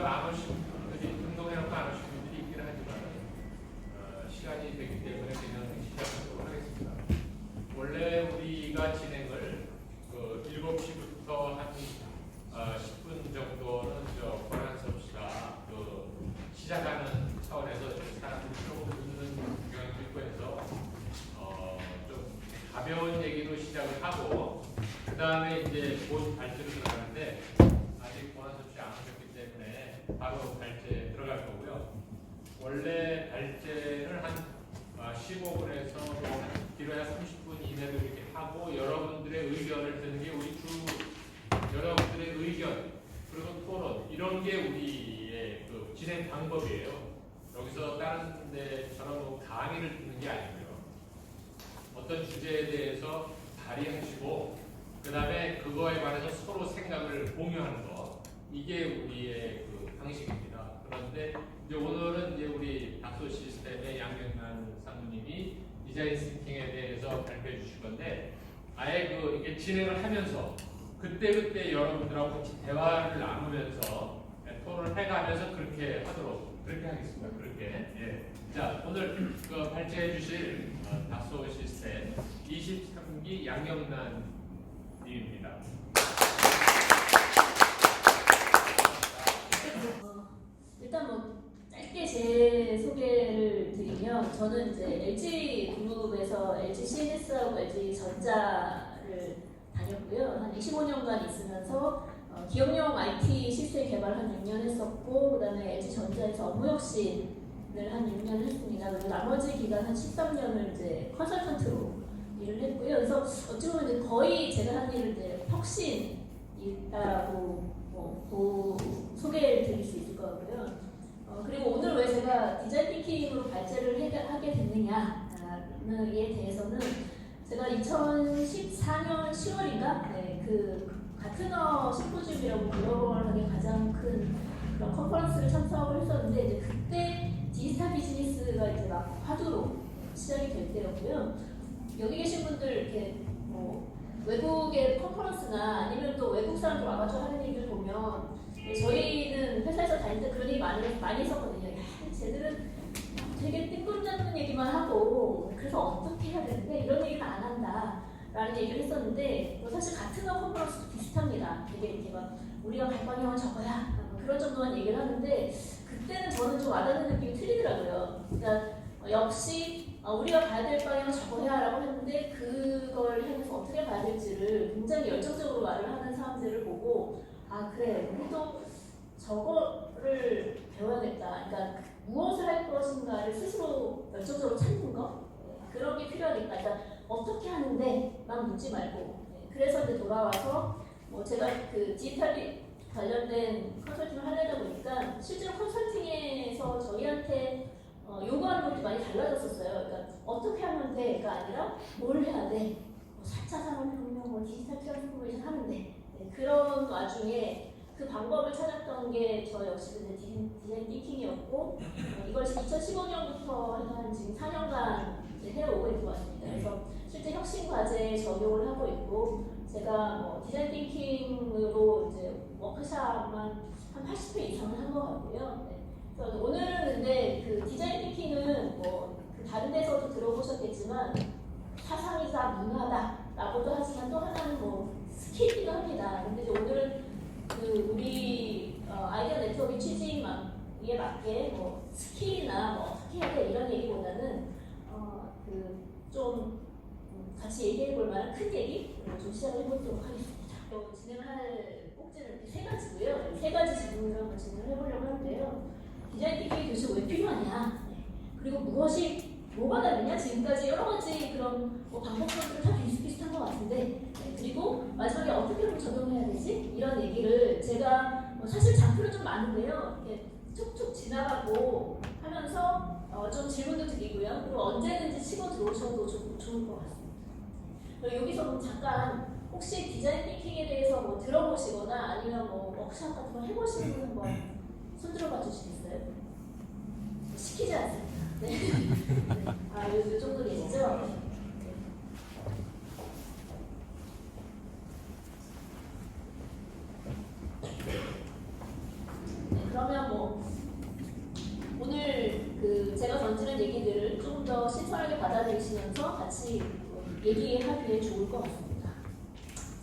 직접 안 오신 분들이 등록해놓고 안 오신 분들이 있긴 하지만 시간이 되기 때문에 그냥 시작하도록 하겠습니다. 원래 우리가 진행을 7시부터 한 10분 정도는 권한 섭씨가 시작하는 차원에서 사람들이 조금 늦는 경향도 있고 해서 좀 가벼운 얘기로 시작을 하고 그 다음에 이제 본 발제로 들어가는데 아직 권한 섭씨 안 오셨기 때문에 바로 발제 들어갈 거고요. 원래 발제를 한 15분에서 길어야 30분 이내로 이렇게 하고 여러분들의 의견을 듣는 게 우리 여러분들의 의견 그리고 토론 이런 게 우리의 진행 방법이에요. 여기서 다른 데처럼 강의를 듣는 게 아니고요. 어떤 주제에 대해서 발의하시고 그 다음에 그거에 관해서 서로 생각을 공유하는 거 이게 우리의 방식입니다. 그런데 이제 오늘은 이제 우리 닥소 시스템의 양경란 상무님이 디자인 싱킹에 대해서 발표해 주실 건데 아예 이게 진행을 하면서 그때 여러분들하고 같이 대화를 나누면서 토론을 해가면서 그렇게 하겠습니다. 그렇게. 예. 자, 오늘 발제해 주실 닥소 시스템 23기 양경란 님입니다. 일단 짧게 제 소개를 드리면 저는 이제 LG 그룹에서 LG CNS하고 LG 전자를 다녔고요. 한 25년간 있으면서 기업용 IT 시스템 개발 한 6년 했었고 그다음에 LG 전자에서 업무 혁신을 한 6년 했습니다. 그리고 나머지 기간 한 13년을 이제 컨설턴트로 일을 했고요. 그래서 어찌 보면 이제 거의 제가 한 일을 이제 혁신이라고 소개를 드릴 수 있을 것 같고요. 그리고 오늘 왜 제가 디자인 띵킹으로 발제를 하게 됐느냐에 대해서는 제가 2014년 10월인가 그 가트너 심포지움이라고 글로벌하게 가장 큰 그런 컨퍼런스를 참석을 했었는데 이제 그때 디지털 비즈니스가 이제 막 화두로 시작이 될 때였고요. 여기 계신 분들 이렇게 외국의 컨퍼런스나 아니면 또 외국 사람들 와가지고 하는 얘기를 보면 저희는 회사에서 다닐 때 그런 얘기 많이 했었거든요. 야, 쟤들은 되게 뜬금잡는 얘기만 하고 그래서 어떻게 해야 되는데 이런 얘기는 안 한다 라는 얘기를 했었는데 사실 같은 컨퍼런스도 비슷합니다. 되게 이렇게 막 우리가 갈 방향은 저거야 그런 정도만 얘기를 하는데 그때는 저는 좀 와닿는 느낌이 틀리더라고요. 그러니까 역시 우리가 가야 될 방향은 저거야 라고 했는데 그걸 향해서 어떻게 가야 될지를 굉장히 열정적으로 말을 하는 사람들을 보고 아 그래 우리도 저거를 배워야겠다. 그러니까 무엇을 할 것인가를 스스로 열정적으로 찾는 거 그런 게 필요하니까 그러니까 어떻게 하는데만 묻지 말고 그래서 이제 돌아와서 제가 그 디지털 관련된 컨설팅을 하려다 보니까 실제로 컨설팅에서 저희한테 요구하는 것도 많이 달라졌었어요. 그러니까 어떻게 하면 돼가 아니라 뭘 해야 돼. 4차 산업혁명, 디지털 트랜스포메이션 하면 돼. 그런 와중에 그 방법을 찾았던 게 저 역시 디자인 띵킹이었고 이걸 2015년부터 한 지금 4년간 해오고 있는 것 같습니다. 그래서 실제 혁신 과제에 적용을 하고 있고 제가 디자인 띵킹으로 이제 워크샵만 한 80회 이상을 한 것 같고요. 그래서 오늘은 근데 그 디자인 띵킹은 그 다른 데서도 들어보셨겠지만 사상이자 문화다라고도 하지만 또 하나는 스킬이기도 합니다. 근데 오늘은 그 우리 아이디어 네트워크 취지에 맞게 스킬이나 어떻게 해야 돼 이런 얘기보다는 좀 같이 얘기해 볼 만한 큰 얘기 좀 시작을 해보도록 하겠습니다. 진행할 꼭지는 이렇게 3가지고요. 3가지 질문을 한번 진행을 해보려고 하는데요. 디자인 띵킹이 도대체 왜 필요하냐? 그리고 뭐가 다르냐? 지금까지 여러 가지 그런 방법들은 다 비슷비슷한 것 같은데 그리고 마지막에 어떻게 하면 적용해야 되지? 이런 얘기를 제가 사실 장표는 좀 많은데요. 이렇게 툭툭 지나가고 하면서 좀 질문도 드리고요. 그리고 언제든지 치고 들어오셔도 좋을 것 같습니다. 여기서 잠깐 혹시 디자인 띵킹에 대해서 들어보시거나 아니면 워크샵 같은 거 해보시는 분 한번 손들어봐 주시겠어요? 시키지 않습니다. 네. 요 정도 계시죠? 그러면 제가 던지는 얘기들을 조금 더 신선하게 받아들이시면서 같이 얘기하기에 좋을 것 같습니다.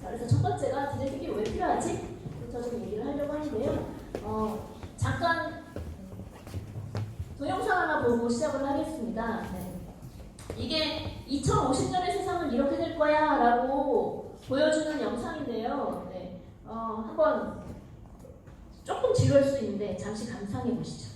자, 그래서 첫 번째가 디자인 थि킹이 왜 필요하지? 부터 좀 얘기를 하려고 하는데요. 잠깐 동영상 하나 보고 시작을 하겠습니다. 네. 이게 2050년의 세상은 이렇게 될 거야 라고 보여주는 영상인데요. 네. 한번 조금 지루할 수 있는데 잠시 감상해 보시죠.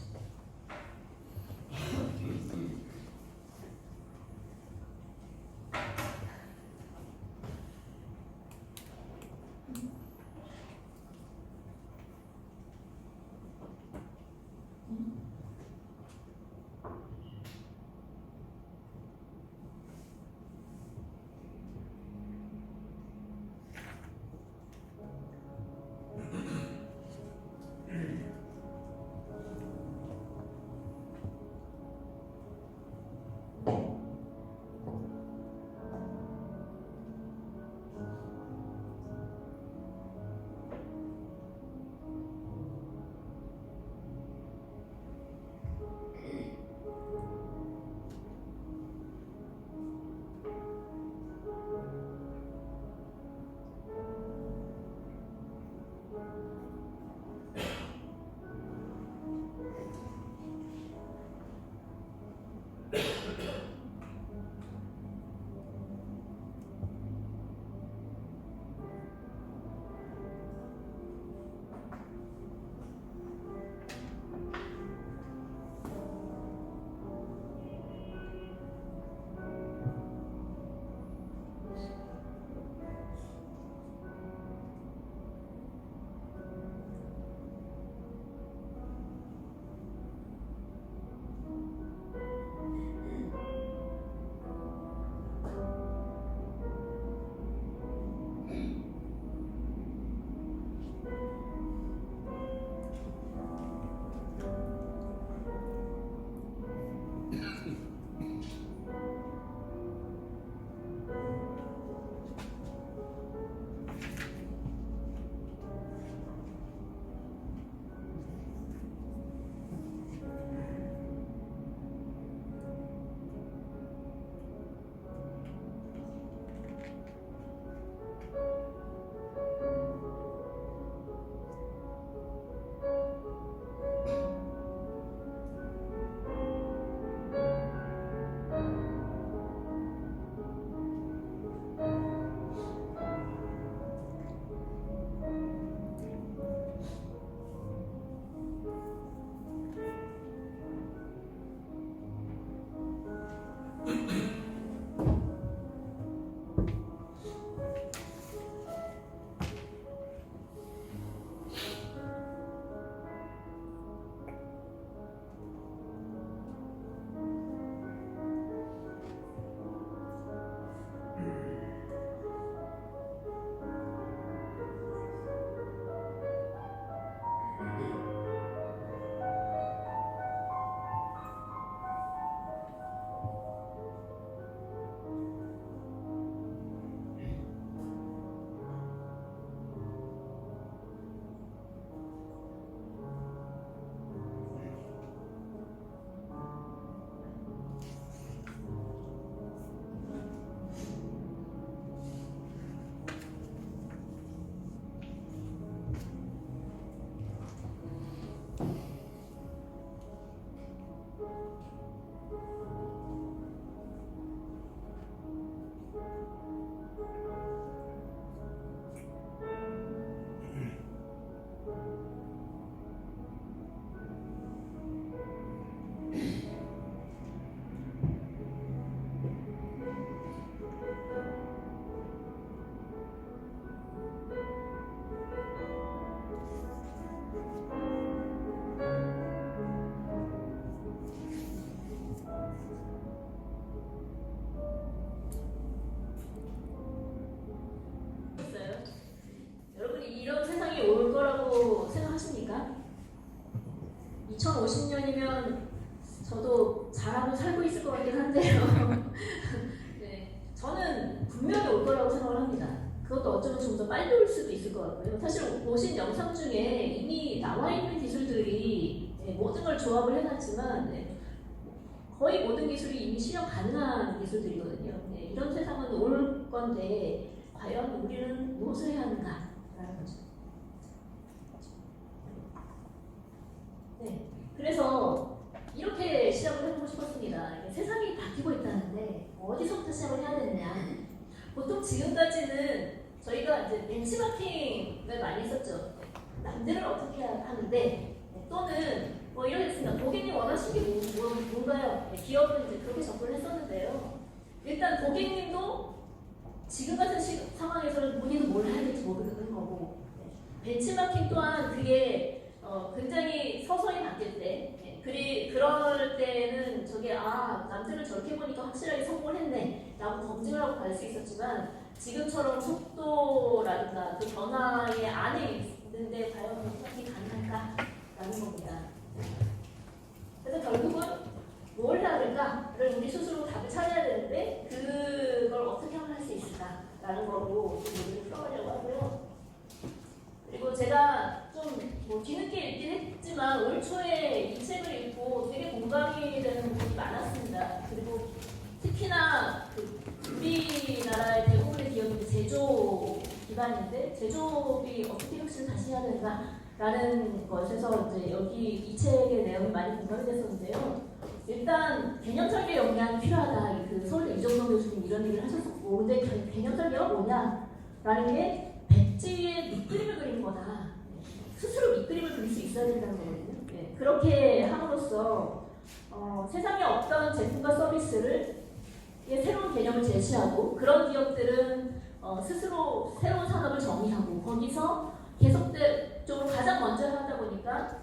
거라고 생각하십니까? 2050년이면 저도 잘하고 살고 있을 것 같긴 한데요. 네, 저는 분명히 올 거라고 생각을 합니다. 그것도 어쩌면 좀 더 빨리 올 수도 있을 것 같고요. 사실 보신 영상 중에 이미 나와 있는 기술들이 모든 걸 조합을 해놨지만 거의 모든 기술이 이미 실현 가능한 기술들이거든요. 네, 이런 세상은 올 건데 과연 우리는 무엇을 해야 하는가라는 거죠. 네, 그래서 이렇게 시작을 해보고 싶었습니다. 세상이 바뀌고 있다는데 어디서부터 시작을 해야 되느냐. 보통 지금까지는 저희가 이제 벤치마킹을 많이 했었죠. 남들은 어떻게 하는데 또는 뭐 이러겠습니다. 고객님 원하시는 게 뭔가요? 기업은 이제 그렇게 접근을 했었는데요. 일단 고객님도 지금 같은 상황에서는 본인은 뭘 해야 될지 모르는 거고, 벤치마킹 또한 그게 굉장히 서서히 바뀔 때, 그럴 때는 저게 남들은 저렇게 보니까 확실하게 성공을 했네 라고 검증을 하고 갈 수 있었지만, 지금처럼 속도라든가 그 변화의 안에 있는데 과연 벤치마킹이 가능할까라는 겁니다. 그래서 결국은 뭘 해야 될까를 우리 스스로 답을 찾아야 되는데 그걸 어떻게 하면 할 수 있을까라는 거로 좀 얘기를 풀어가려고 하고요. 그리고 제가 좀 뭐 뒤늦게 읽긴 했지만 올 초에 이 책을 읽고 되게 공감이 되는 부분이 많았습니다. 그리고 특히나 우리나라의 대부분의 기업이 제조 기반인데 제조업이 어떻게 혁신을 다시 해야 되는가라는 것에서 이제 여기 이 책의 내용이 많이 공감이 됐었는데요. 일단 개념 설계 역량이 필요하다. 그 서울대 이정동 교수님 이런 얘기를 하셨었고, 근데 개념 설계가 뭐냐라는 게 백지에 밑그림을 그리는 거다. 스스로 밑그림을 그릴 수 있어야 된다는 거거든요. 네, 그렇게 함으로써 세상에 없던 제품과 서비스를 새로운 개념을 제시하고, 그런 기업들은 스스로 새로운 산업을 정의하고 거기서 계속적으로 가장 먼저 하다 보니까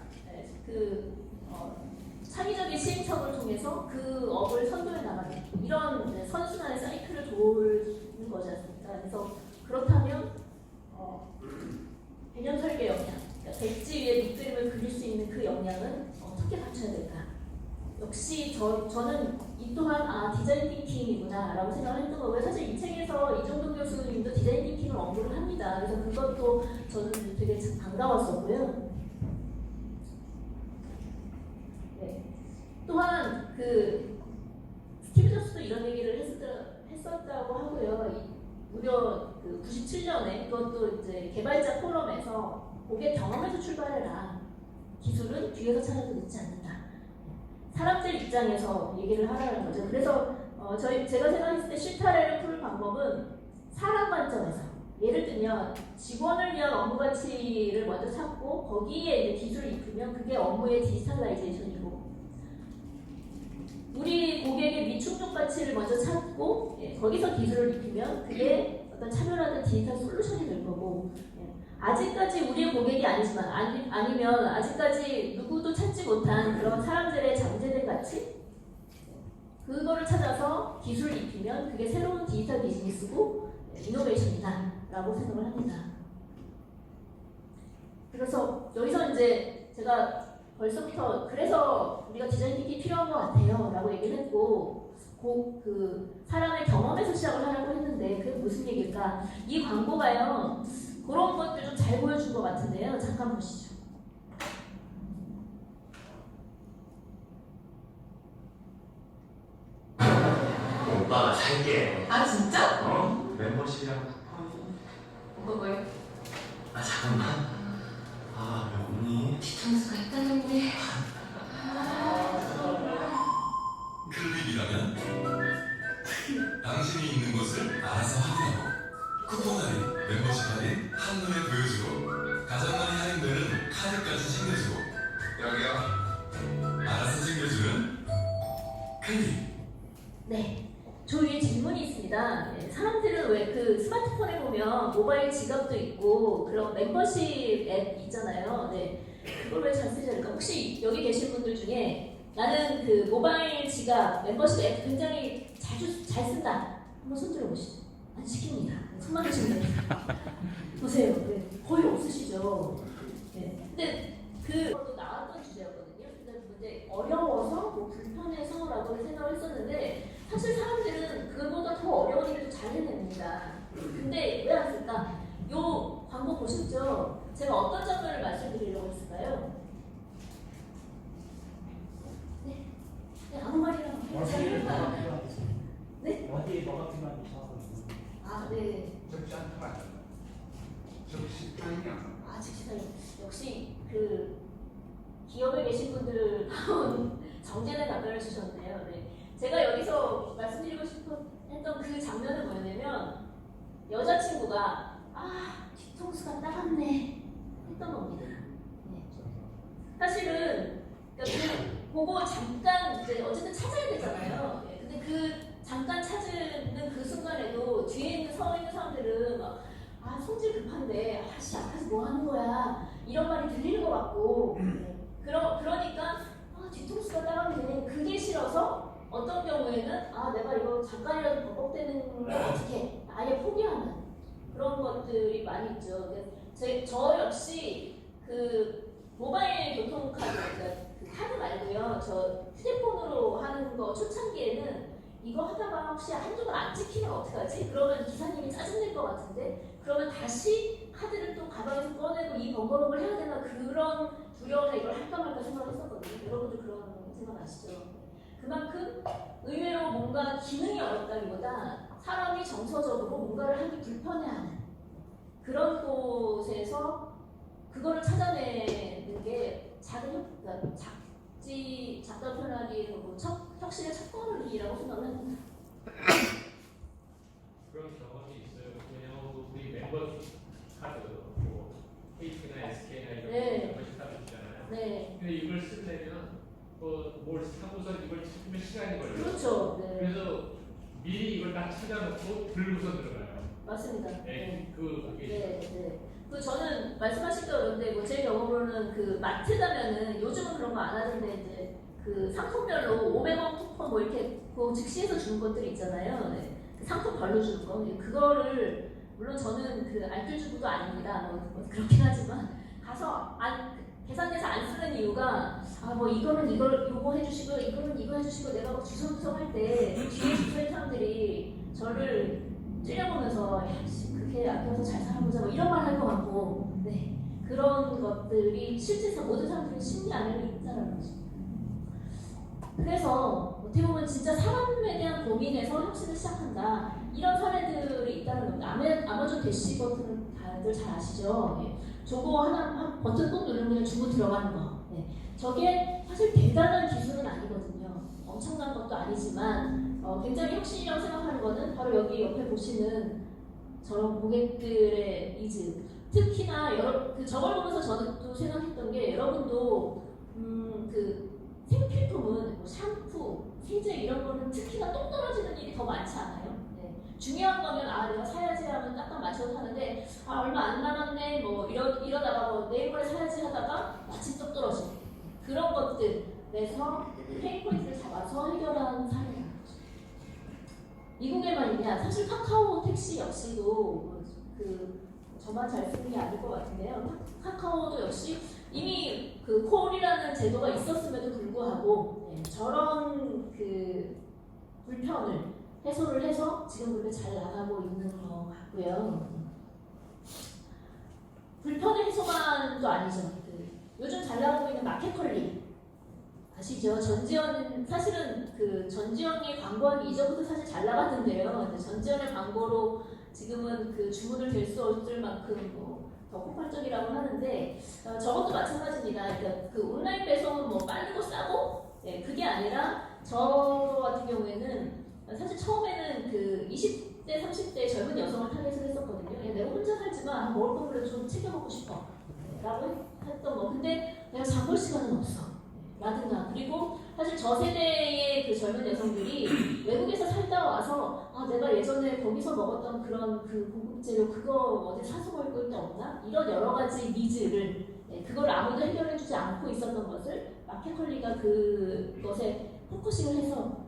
창의적인 시행착오를 통해서 그 업을 선도해 나가는 이런 선순환의 사이클을 도는 거지 않습니까? 그래서 그렇다면 개념 설계 역량, 그러니까 백지 위에 밑그림을 그릴 수 있는 그 역량은 어떻게 갖춰야 될까? 역시 저는 이 또한 디자인 띵킹이구나 라고 생각을 했던 거고요. 사실 이 책에서 이정동 교수님도 디자인 띵킹을 언급을 합니다. 그래서 그것도 저는 되게 반가웠었고요. 네. 또한 스티브 잡스도 이런 얘기를 했었다고 하고요. 무려 97년에 그것도 이제 개발자 포럼에서 고객 경험에서 출발해라. 기술은 뒤에서 찾아도 늦지 않는다. 사람들 입장에서 얘기를 하라는 거죠. 그래서 제가 생각했을 때 실타래를 풀 방법은 사람 관점에서, 예를 들면 직원을 위한 업무 가치를 먼저 찾고 거기에 이제 기술을 입히면 그게 업무의 디지털라이제이션이고, 우리 고객의 미충족 가치를 먼저 찾고 거기서 기술을 입히면 그게 어떤 차별화된 디지털 솔루션이 될 거고, 아직까지 우리의 고객이 아니지만 아니면 아직까지 누구도 찾지 못한 그런 사람들의 잠재된 가치, 그거를 찾아서 기술을 입히면 그게 새로운 디지털 비즈니스고 이노베이션이다 라고 생각을 합니다. 그래서 여기서 이제 제가 벌써부터 그래서 우리가 디자인 띵킹이 필요한 것 같아요 라고 얘기를 했고, 사람의 경험에서 시작을 하라고 했는데 그게 무슨 얘기일까? 이 광고가요 그런 것들 좀 잘 보여준 것 같은데요. 잠깐 보시죠. 오빠가 살게. 아 진짜? 멤버십이랑 오빠 뭐예요? 잠깐만. 왜 없니? 뒤통수가 있다는데. 클릭이라면 당신이 있는 곳을 알아서 확인하고 쿠폰 할인, 멤버십 할인, 한눈에 보여주고 가장 많이 할인되는 카드까지 챙겨주고 여기요 알아서 챙겨주는 클릭. 네, 저 위에 질문이 있습니다. 사람들은 왜 스마트폰에 보면 모바일 지갑도 있고 그런 멤버십 앱 있잖아요. 그걸 왜 잘 쓰지 않을까? 혹시 여기 계신 분들 중에 나는 모바일 지갑 멤버십 앱 굉장히 잘 쓴다. 한번 손 들어보시죠. 안 시킵니다. 손만 드시면 됩니다. 보세요. 거의 없으시죠. 근데 그것도 나왔던 주제였거든요. 근데 어려워서 불편해서라고 생각을 했었는데 사실 사람들은 그보다 더 어려운 일도 잘 해냅니다. 근데 왜 안 쓸까? 요 광고 보셨죠? 제가 어떤 점을 말씀드리려고 했을까요? 아무 말이나 시간이 차서 아, 네. 접시 안 타면 안 된다. 접시 타임이 안 나. 아, 직시사님 역시 그 기업에 계신 분들 다운 정제된 답변을 주셨네요. 네. 제가 여기서 말씀드리고 싶었던 그 장면은 뭐냐면 여자친구가 뒤통수가 따갑네 했던 겁니다. 네. 사실은 그러니까 보고 잠깐 이제 어쨌든 찾아야 되잖아요. 네. 근데 그 잠깐 찾는 그 순간에도 뒤에 서 있는 사람들은 막 성질 급한데 씨 앞에서 뭐 하는 거야 이런 말이 들리는 것 같고 그러니까 뒤통수가 따갑네 그게 싫어서 어떤 경우에는 내가 이거 잠깐이라도 버벅대는 거 어떻게 아예 포기하는 그런 것들이 많이 있죠. 저 역시 그 모바일 교통카드 그러니까 그 카드 말고요 저 휴대폰으로 하는 거 초창기에는 이거 하다가 혹시 한두 번 안 찍히면 어떡하지? 그러면 기사님이 짜증낼 것 같은데 그러면 다시 카드를 또 가방에서 꺼내고 이 번거로움을 해야 되나 그런 두려움에 이걸 할까 말까 생각했었거든요. 여러분들 그런 생각 아시죠? 그만큼 의외로 뭔가 기능이 어렵다기보다 사람이 정서적으로 뭔가를 하기 불편해하는 그런 곳에서 그거를 찾아내는 게 작다 표현하기에는 혁신의 첫걸음이라고 생각을 합니다. 그런 경험이 있어요. 왜냐하면 우리 멤버 카드, 뭐 KT나 SK나 이런 멤버십 카드 있잖아요. 네. 근데 이걸 쓰려면 뭘 사고서 이걸 찾으면 시간이 걸려요. 그렇죠. 네. 그래서 미리 이걸 딱 찾아놓고 들고서 들어가요. 맞습니다. 네. 네. 그 저는 말씀하실 때 그런데 제 경험으로는 그 마트 가면은 요즘은 그런 거 안 하던데 이제 그 상품별로 500원 쿠폰 뭐 이렇게 그 즉시해서 주는 것들이 있잖아요. 네. 그 상품별로 주는 거. 그거를 물론 저는 그 알뜰주부도 아닙니다. 뭐 그렇긴 하지만 가서 계산대에서 안 쓰는 이유가 이거는 요거 해주시고 이거는 이거 해주시고 내가 막 주섬주섬 할 때 뒤에 주소의 사람들이 저를 찌려보면서 그렇게 아껴서 잘 살아보자 뭐 이런 말 할 것 같고 네 그런 것들이 실제로 모든 사람들이 심리 안에 있다는 거죠. 그래서 어떻게 보면 진짜 사람에 대한 고민에서 혁신을 시작한다 이런 사례들이 있다는 겁니다. 아마존 대시 버튼을 다들 잘 아시죠? 예. 저거 하나 버튼 꾹 누르면 그냥 주문 들어가는 거. 네. 저게 사실 대단한 기술은 아니거든요. 엄청난 것도 아니지만 굉장히 혁신이라고 생각하는 거는 바로 여기 옆에 보시는 저런 고객들의 니즈. 특히나 저걸 보면서 저는 또 생각했던 게 여러분도 그 생필품은 뭐 샴푸, 세제 이런 거는 특히나 똥 떨어지는 일이 더 많지 않아요? 네. 중요한 거면 내가 사야지 하면 딱딱 맞춰서 사는데 얼마 안 남았네 뭐 이러다가 내일 모레 사야지 하다가 마침 똑 떨어지고 그런 것들에서 페인 포인트를 잡아서 해결하는 사례라는 거죠. 미국에만이냐 사실 카카오 택시 역시도 저만 잘 쓰는 게 아닐 것 같은데요. 카카오도 역시 이미 그 콜이라는 제도가 있었음에도 불구하고 저런 그 불편을 해소를 해서 지금 그렇게 잘 나가고 있는 것 같고요. 불편의 해소만도 아니죠. 요즘 잘 나가고 있는 마켓컬리 아시죠? 전지현 사실은 그 전지현이 광고하기 이전부터 사실 잘 나갔는데요. 전지현의 광고로 지금은 그 주문을 될 수 없을 만큼 더 폭발적이라고 하는데 저것도 마찬가지입니다. 그러니까 그 온라인 배송은 뭐 빠르고 싸고 그게 아니라 저 같은 경우에는 사실 처음에는 그 20대 30대 젊은 여성을 타겟을 했었거든요. 내가 혼자 살지만 먹을 거 그래도 좀 챙겨 먹고 싶어 라고 했던 거. 근데 내가 장볼 시간은 없어 라든가. 그리고 사실 저 세대의 그 젊은 여성들이 외국에서 살다 와서 내가 예전에 거기서 먹었던 그런 그 고급 재료 그거 어디 사서 먹을 데 없나? 이런 여러 가지 니즈를 그걸 아무도 해결해주지 않고 있었던 것을 마켓컬리가 그것에 포커싱을 해서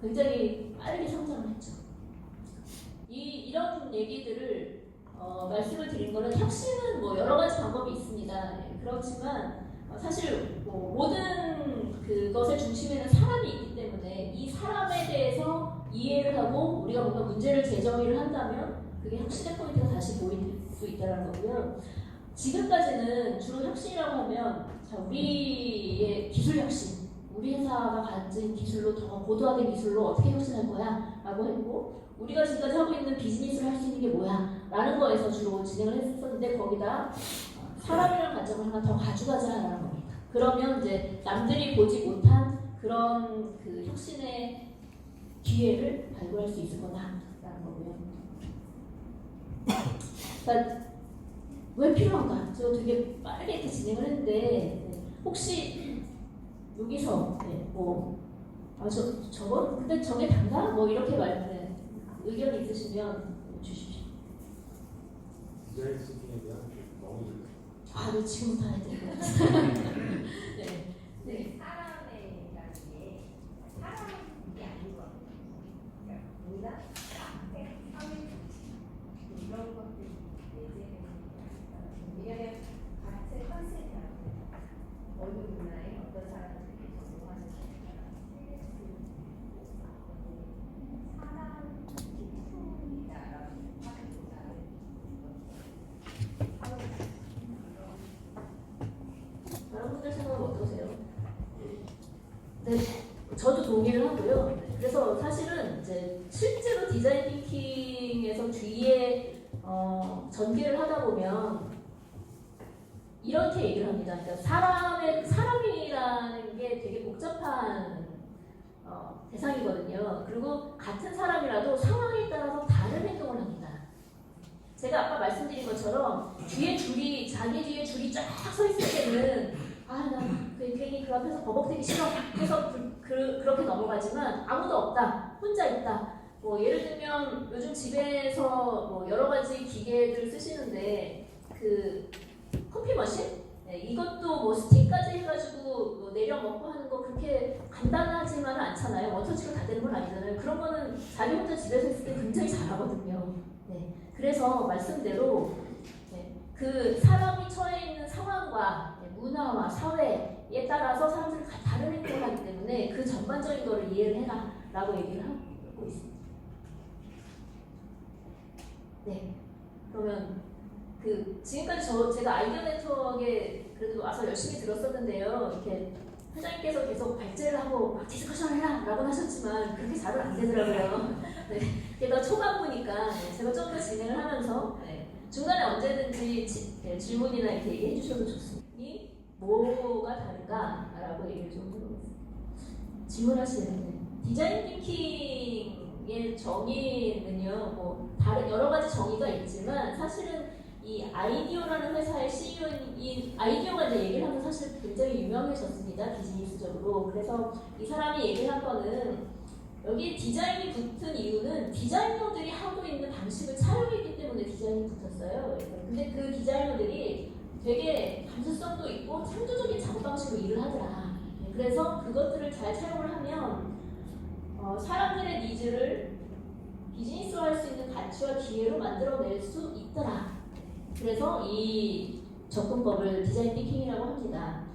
굉장히 빠르게 성장을 했죠. 이런 얘기들을 말씀을 드린 거는 혁신은 뭐 여러 가지 방법이 있습니다. 그렇지만 사실 모든 그것의 중심에는 사람이 있기 때문에 이 사람에 대해서 이해를 하고 우리가 뭔가 문제를 재정의를 한다면 그게 혁신의 포인트가 다시 보일 수 있다는 거고요. 지금까지는 주로 혁신이라고 하면 우리의 기술 혁신, 우리 회사가 가진 기술로 더 고도화된 기술로 어떻게 혁신할 거야? 라고 했고 우리가 지금까지 하고 있는 비즈니스를 할 수 있는 게 뭐야? 라는 거에서 주로 진행을 했었는데 거기다 사람이라는 관점을 하나 더 가져가자라는 겁니다. 그러면 이제 남들이 보지 못한 그런 그 혁신의 기회를 발굴할 수 있을 거다라는 거고요. 그러니까 왜 필요한가? 저 되게 빠르게 이렇게 진행을 했는데 혹시 여기서 저거 근데 저게 단가? 뭐 이렇게 의견 있으시면 주십시오. 디자인 싱킹에 대한 너무 네, 지금부터 해야 될 것 같아요. 네. 네. 사람이라는 게 사람은 이게 아닌 것 같아요. 그러니까 문화, 사회, 정치 이런 것들이 내재되는 게 아닐까. 왜냐하면 같은 컨셉이라고 어느 문화에 어떤 사람들이 적용하는 사람 기품이다라고 하기보다는 다른 분들 생각은 어떠세요? 네, 저도 동의를 하고요. 그래서 사실은 이제 실제로 디자인 띵킹에서 뒤에 전개를 하다 보면 이렇게 얘기를 합니다. 그러니까 사람이라는 게 되게 복잡한 대상이거든요. 그리고 같은 사람이라도 상황에 따라서 다른 행동을 합니다. 제가 아까 말씀드린 것처럼 자기 뒤에 줄이 쫙 서 있을 때는 나 괜히 그 앞에서 버벅대기 싫어 해서 그렇게 넘어가지만 아무도 없다, 혼자 있다. 뭐 예를 들면 요즘 집에서 뭐 여러 가지 기계들 쓰시는데 그 커피 머신? 네, 이것도 뭐 스틱까지 해가지고 뭐 내려 먹고 하는 거 그렇게 간단하지만은 않잖아요. 원터치로 다 되는 건 아니잖아요. 그런 거는 자기 혼자 집에서 했을 때 굉장히 잘하거든요. 네, 그래서 말씀대로 그 사람이 처해 있는 상황과 문화와 사회에 따라서 사람들이 다른 행동을 하기 때문에 그 전반적인 거를 이해를 해라 라고 얘기를 하고 있습니다. 네, 그러면 지금까지 제가 아이디어 네트워크에 그래도 와서 열심히 들었었는데요. 이렇게 회장님께서 계속 발제를 하고 막 디스커션 해라 라고 하셨지만 그렇게 잘은 안 되더라고요. 네, 게다가 초반부니까 제가 좀 더 진행을 하면서 중간에 언제든지 질문이나 이렇게 얘기해 주셔도 좋습니다. 이 뭐가 다른가? 라고 얘기를 좀 해보겠습니다. 질문하시는데 디자인 띵킹의 정의는요, 뭐 다른 여러 가지 정의가 있지만 사실은 이 아이디어라는 회사의 CEO인 아이디어가 이제 얘기를 하면 사실 굉장히 유명해졌습니다. 비즈니스적으로. 그래서 이 사람이 얘기를 한 거는 여기 디자인이 붙은 이유는 디자이너들이 하고 있는 방식을 차용했기 때문에 디자인이 붙었어요. 근데 그 디자이너들이 되게 감수성도 있고 창조적인 작업 방식으로 일을 하더라. 그래서 그것들을 잘 차용을 하면 사람들의 니즈를 비즈니스로 할 수 있는 가치와 기회로 만들어낼 수 있더라. 그래서 이 접근법을 디자인 띵킹이라고 합니다.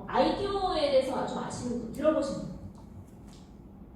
아이디어에 대해서 아주 아시는 분 들어보신 분?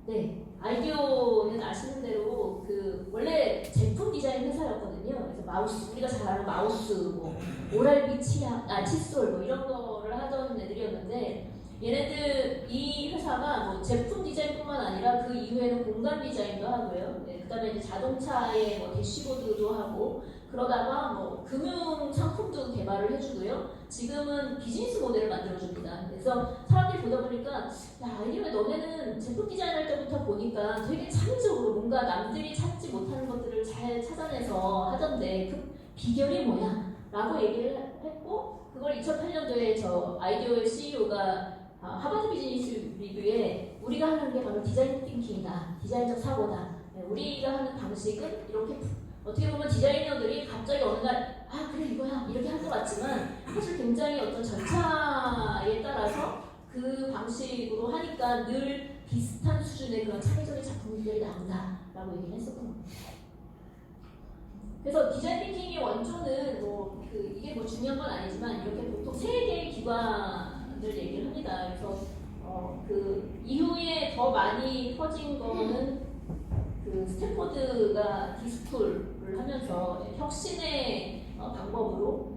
네, 아이디어는 아시는 대로 원래 제품 디자인 회사였거든요. 그래서 우리가 잘 아는 마우스, 뭐 오랄비 칫솔 뭐 이런 거를 하던 애들이었는데 얘네들 이 회사가 뭐 제품 디자인뿐만 아니라 그 이후에는 공간 디자인도 하고요. 그다음에 이제 자동차의 뭐 대시보드도 하고 그러다가 뭐 금융 상품도 개발을 해주고요. 지금은 비즈니스 모델을 만들어줍니다. 그래서 사람들이 보다 보니까 아니면 너네는 제품 디자인할 때부터 보니까 되게 창의적으로 뭔가 남들이 찾지 못하는 것들을 잘 찾아내서 하던데 그 비결이 뭐야? 라고 얘기를 했고 그걸 2008년도에 저 아이디어의 CEO가 하버드 비즈니스 리뷰에 우리가 하는 게 바로 디자인 띵킹이다. 디자인적 사고다. 우리가 하는 방식은 이렇게 어떻게 보면 디자이너들이 갑자기 어느 날 그래 이거야 이렇게 할 것 같지만 사실 굉장히 어떤 절차에 따라서 그 방식으로 하니까 늘 비슷한 수준의 그런 창의적인 작품들이 나온다 라고 얘기를 했었던 겁니다. 그래서 디자인 띵킹의 원조는 이게 뭐 중요한 건 아니지만 이렇게 보통 3개의 기관을 얘기를 합니다. 그래서 그 이후에 더 많이 퍼진 거는 스탠포드가 디스쿨을 하면서 혁신의 방법으로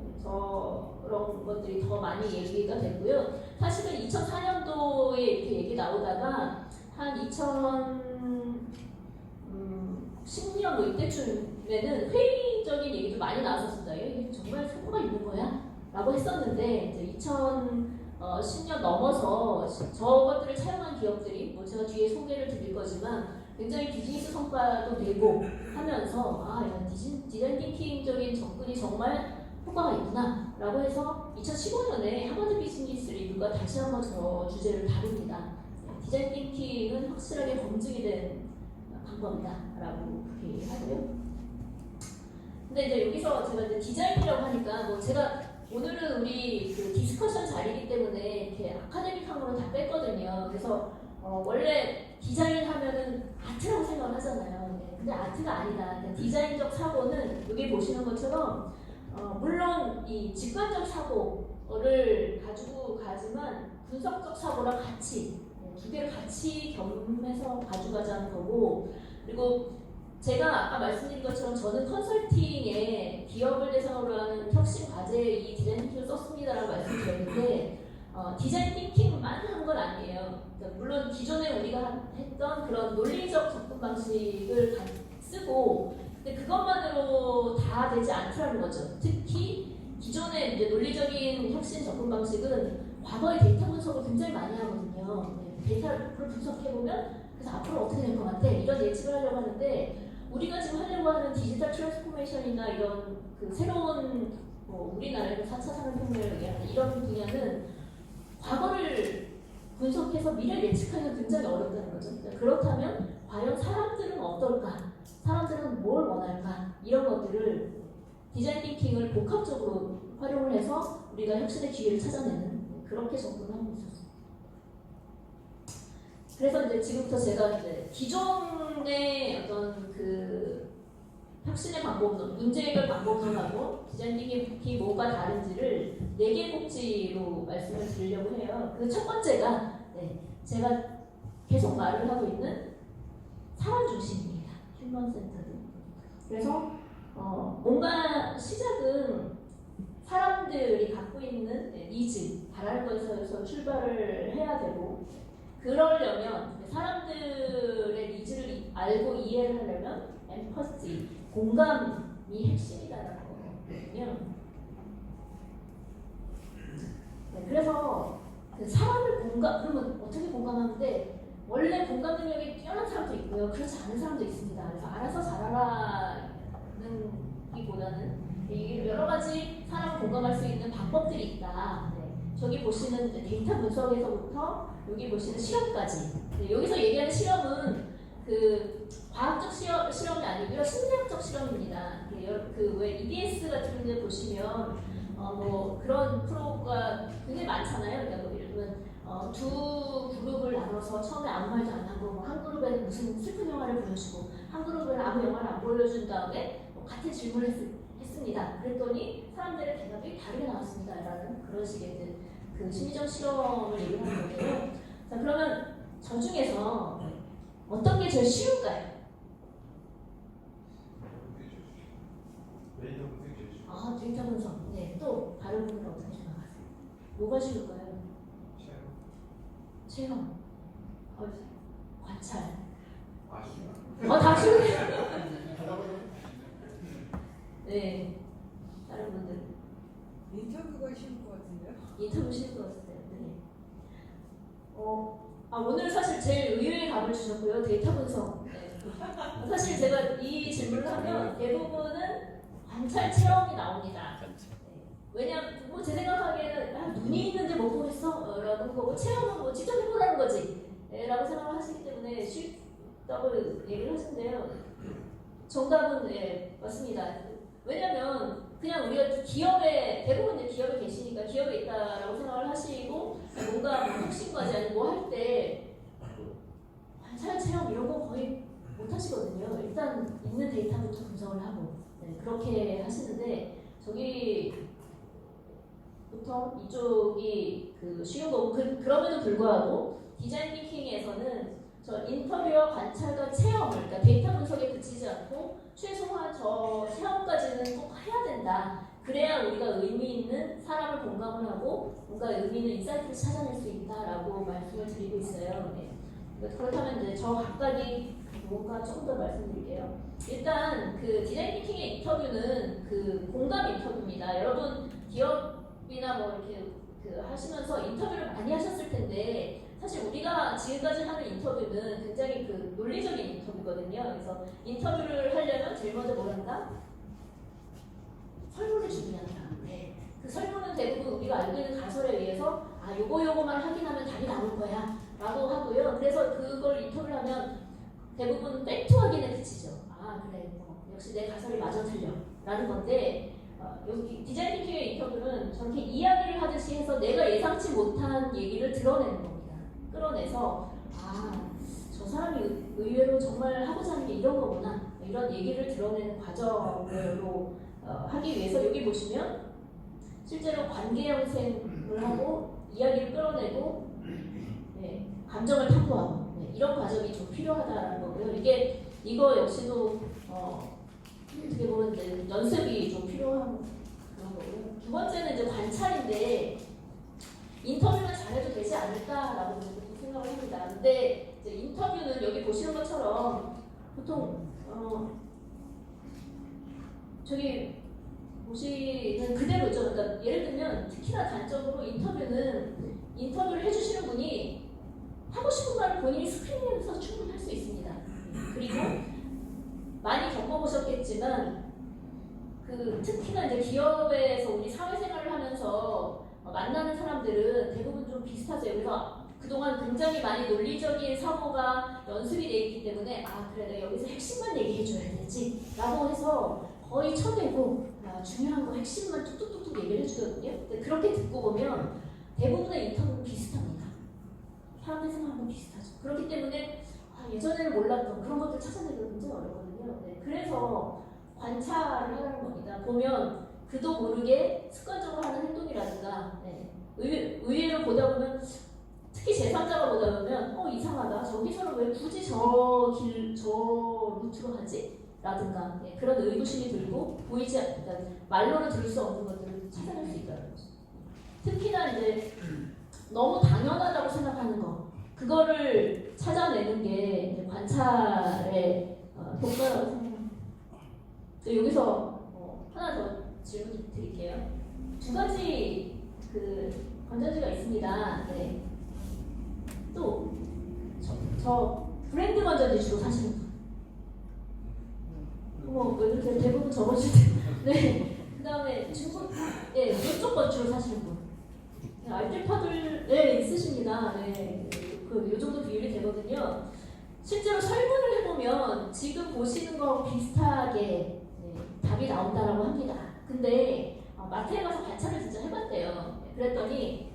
그런 것들이 더 많이 얘기가 되고요. 사실은 2004년도에 이렇게 얘기 나오다가 한 2010년 뭐 이때쯤에는 회의적인 얘기도 많이 나왔었습니다. 이게 정말 효과가 있는 거야? 라고 했었는데 이제 2010년 넘어서 저것들을 차용한 기업들이 뭐 제가 뒤에 소개를 드릴 거지만 굉장히 비즈니스 성과도 내고 하면서 이런 디자인 띵킹적인 접근이 정말 효과가 있구나 라고 해서 2015년에 하버드 비즈니스 리뷰가 다시 한번 저 주제를 다룹니다. 디자인 띵킹은 확실하게 검증이 된 방법이다 라고 그렇게 하고요. 근데 이제 여기서 제가 이제 디자인이라고 하니까 뭐 제가 오늘은 우리 그 디스커션 자리이기 때문에 이렇게 아카데믹함으로 다 뺐거든요. 그래서 원래 디자인 하면은 아트라고 생각을 하잖아요. 네. 근데 아트가 아니다. 그러니까 디자인적 사고는 여기 보시는 것처럼 물론 이 직관적 사고를 가지고 가지만 분석적 사고랑 같이 두 개를 같이 겸해서 가져가자는 거고, 그리고 제가 아까 말씀드린 것처럼 저는 컨설팅에 기업을 대상으로 하는 혁신 과제에 이 디자인 띵킹을 썼습니다라고 말씀드렸는데 디자인 띵킹만 한 건 아니에요. 그러니까 물론 기존에 우리가 했던 그런 논리적 접근 방식을 쓰고 근데 그것만으로 다 되지 않더라는 거죠. 특히 기존의 이제 논리적인 혁신 접근 방식은 과거의 데이터 분석을 굉장히 많이 하거든요. 데이터를 분석해보면 그래서 앞으로 어떻게 될 것 같아 이런 예측을 하려고 하는데 우리가 지금 하려고 하는 디지털 트랜스포메이션이나 이런 그 새로운 뭐 우리나라의 4차 산업혁명을 얘기하는 이런 분야는 과거를 분석해서 미래를 예측하기가 굉장히 어렵다는 거죠. 그렇다면 과연 사람들은 어떨까? 사람들은 뭘 원할까? 이런 것들을 디자인 띵킹을 복합적으로 활용을 해서 우리가 혁신의 기회를 찾아내는 그렇게 접근하고 있었어요. 그래서 이제 지금부터 제가 이제 기존의 어떤 그 혁신의 방법론, 문제 해결 방법론하고 디자인 띵킹이 뭐가 다른지를 4개 꼭지로 말씀을 드리려고 해요. 그 첫 번째가 제가 계속 말을 하고 있는 사람 중심입니다. 휴먼 센터드. 그래서 뭔가 시작은 사람들이 갖고 있는 니즈, 바랄 것에서 출발을 해야 되고 그러려면 사람들의 니즈를 알고 이해를 하려면 엠퍼시, 공감이 핵심이다라는 거거든요. 그래서 그 사람을 그러면 어떻게 공감하는데 원래 공감 능력이 뛰어난 사람도 있고요. 그렇지 않은 사람도 있습니다. 그래서 알아서 잘하라는 기보다는 여러 가지 사람을 공감할 수 있는 방법들이 있다. 저기 보시는 데이터 분석에서부터 여기 보시는 실험까지. 여기서 얘기하는 실험은 그 과학적 실험이 아니고요. 심리학적 실험입니다. 그 왜 EBS 같은 데 보시면 뭐 그런 프로가 굉장히 많잖아요. 그러니까 뭐 예를 들면 두 그룹을 나눠서 처음에 아무 말도 안 하고 한 그룹에는 무슨 슬픈 영화를 보여주고 한 그룹에는 아무 영화를 안 보여준 다음에 같은 질문을 했습니다. 그랬더니 사람들의 대답이 다르게 나왔습니다. 라는 그런 식의 그 심리적 실험을 얘기하는 거고요. 자, 그러면 저 중에서 어떤 게 제일 쉬울까요? 데이터 분석. 네, 또 다른 분들은 어떻게 생각하세요? 뭐가 쉬울까요? 체험. 관찰. 다 쉬우네요. 네, 다른 분들. 인터뷰가 쉬울 것 같은데요? 인터뷰 쉬울 것 같아요. 네. 오늘 사실 제일 의외의 답을 주셨고요. 데이터 분석. 네. 사실 제가 이 질문을 하면 대부분은 관찰 체험이 나옵니다. 네. 왜냐면 뭐 제 생각하기에는 눈이 있는데 못 보겠어? 라는 거고 체험은 뭐 직접 해보라는 거지. 라고 생각을 하시기 때문에 쉽다고 얘기를 하시는데요. 정답은 맞습니다. 왜냐면 그냥 우리가 기업에 대부분 이제 기업에 계시니까 기업에 있다라고 생각을 하시고 뭔가 혁신과제 아니면 뭐 할 때 관찰 체험 이런 거 거의 못 하시거든요. 일단 있는 데이터부터 분석을 하고 그렇게 하시는데 저기부터 이쪽이 그 쉬운 거고 그럼에도 불구하고 디자인 띵킹에서는 저 인터뷰와 관찰과 체험을 그러니까 데이터 분석에 그치지 않고 최소한 저 체험까지는 꼭 해야 된다. 그래야 우리가 의미 있는 사람을 공감을 하고 뭔가 의미 있는 인사이트를 찾아낼 수 있다라고 말씀을 드리고 있어요. 네. 그렇다면 이제 저 각각이 뭔가 조금 더 말씀드릴게요. 일단 그 디자인 थि킹의 인터뷰는 그 공감 인터뷰입니다. 여러분 기업이나 뭐 이렇게 그 하시면서 인터뷰를 많이 하셨을 텐데 사실 우리가 지금까지 하는 인터뷰는 굉장히 그 논리적인 인터뷰거든요. 그래서 인터뷰를 하려면 제일 먼저 뭘 한다? 설문을 준비한다. 네. 그 설문은 대부분 우리가 알고 있는 가설에 의해서 아 요거만 확인하면 답이 나올 거야 라고 하고요. 그래서 그걸 인터뷰를 하면 대부분 팩트 확인에 그치죠. 아 그래 역시 내 가설이 맞아 틀려 라는 건데 여기 디자인 थि킹의 인터뷰는 저렇게 이야기를 하듯이 해서 내가 예상치 못한 얘기를 드러내는 겁니다. 끌어내서 아 저 사람이 의외로 정말 하고자 하는 게 이런 거구나 이런 얘기를 드러내는 과정으로 하기 위해서 여기 보시면 실제로 관계 형성을 하고 이야기를 끌어내고 네, 감정을 탐구하고 네, 이런 과정이 좀 필요하다는 거고요. 이거 역시도 어떻게 보면 이제 연습이 좀 필요한 그런 거고요. 두 번째는 이제 관찰인데 인터뷰는 잘해도 되지 않을까라고 생각을 합니다. 근데 이제 인터뷰는 여기 보시는 것처럼 보통 저기 보시는 그대로죠. 그러니까 예를 들면 특히나 단적으로 인터뷰를 해주시는 분이 하고 싶은 말을 본인이 스크린에서 충분히 할 수 있습니다. 그리고 많이 겪어보셨겠지만 그 특히나 이제 기업에서 우리 사회생활을 하면서 만나는 사람들은 대부분 좀 비슷하세요. 그래서 그동안 굉장히 많이 논리적인 사고가 연습이 돼 있기 때문에 아 그래 내가 여기서 핵심만 얘기해줘야 되지 라고 해서 거의 쳐내고 중요한 거 핵심만 툭툭툭툭 얘기를 해주거든요. 근데 그렇게 듣고 보면 대부분의 인터뷰는 비슷합니다. 사람의 생각하면 비슷하죠. 그렇기 때문에 예전에는 몰랐던 그런 것들 찾아내기가 굉장히 어렵거든요. 네, 그래서 관찰을 하는 겁니다. 보면 그도 모르게 습관적으로 하는 행동이라든가 네, 의외로 보다 보면 특히 제3자가 보다 보면 이상하다. 저기서는 왜 굳이 저 루트로 하지? 라든가 네, 그런 의구심이 들고 보이지 않는 말로는 들을 수 없는 것들을 찾아낼 수 있다는 거죠. 특히나 이제 너무 당연하다고 생각하는 거 그거를 찾아내는 게 이제 관찰의 효과라고 생각합니다. 여기서 하나 더 질문 드릴게요. 두 가지 그 건전지가 있습니다. 네. 또 저 브랜드 건전지 주로 사시는 분. 왜 이렇게 대부분 적어줄 때. 네. 그 다음에 중국, 네, 이쪽 건 주로 사시는 분. 네, 알뜰파들, 네, 있으십니다. 네. 요 정도 비율이 되거든요. 실제로 설문을 해보면 지금 보시는 거 비슷하게 네, 답이 나온다라고 합니다. 근데 마트에 가서 관찰을 진짜 해봤대요. 네, 그랬더니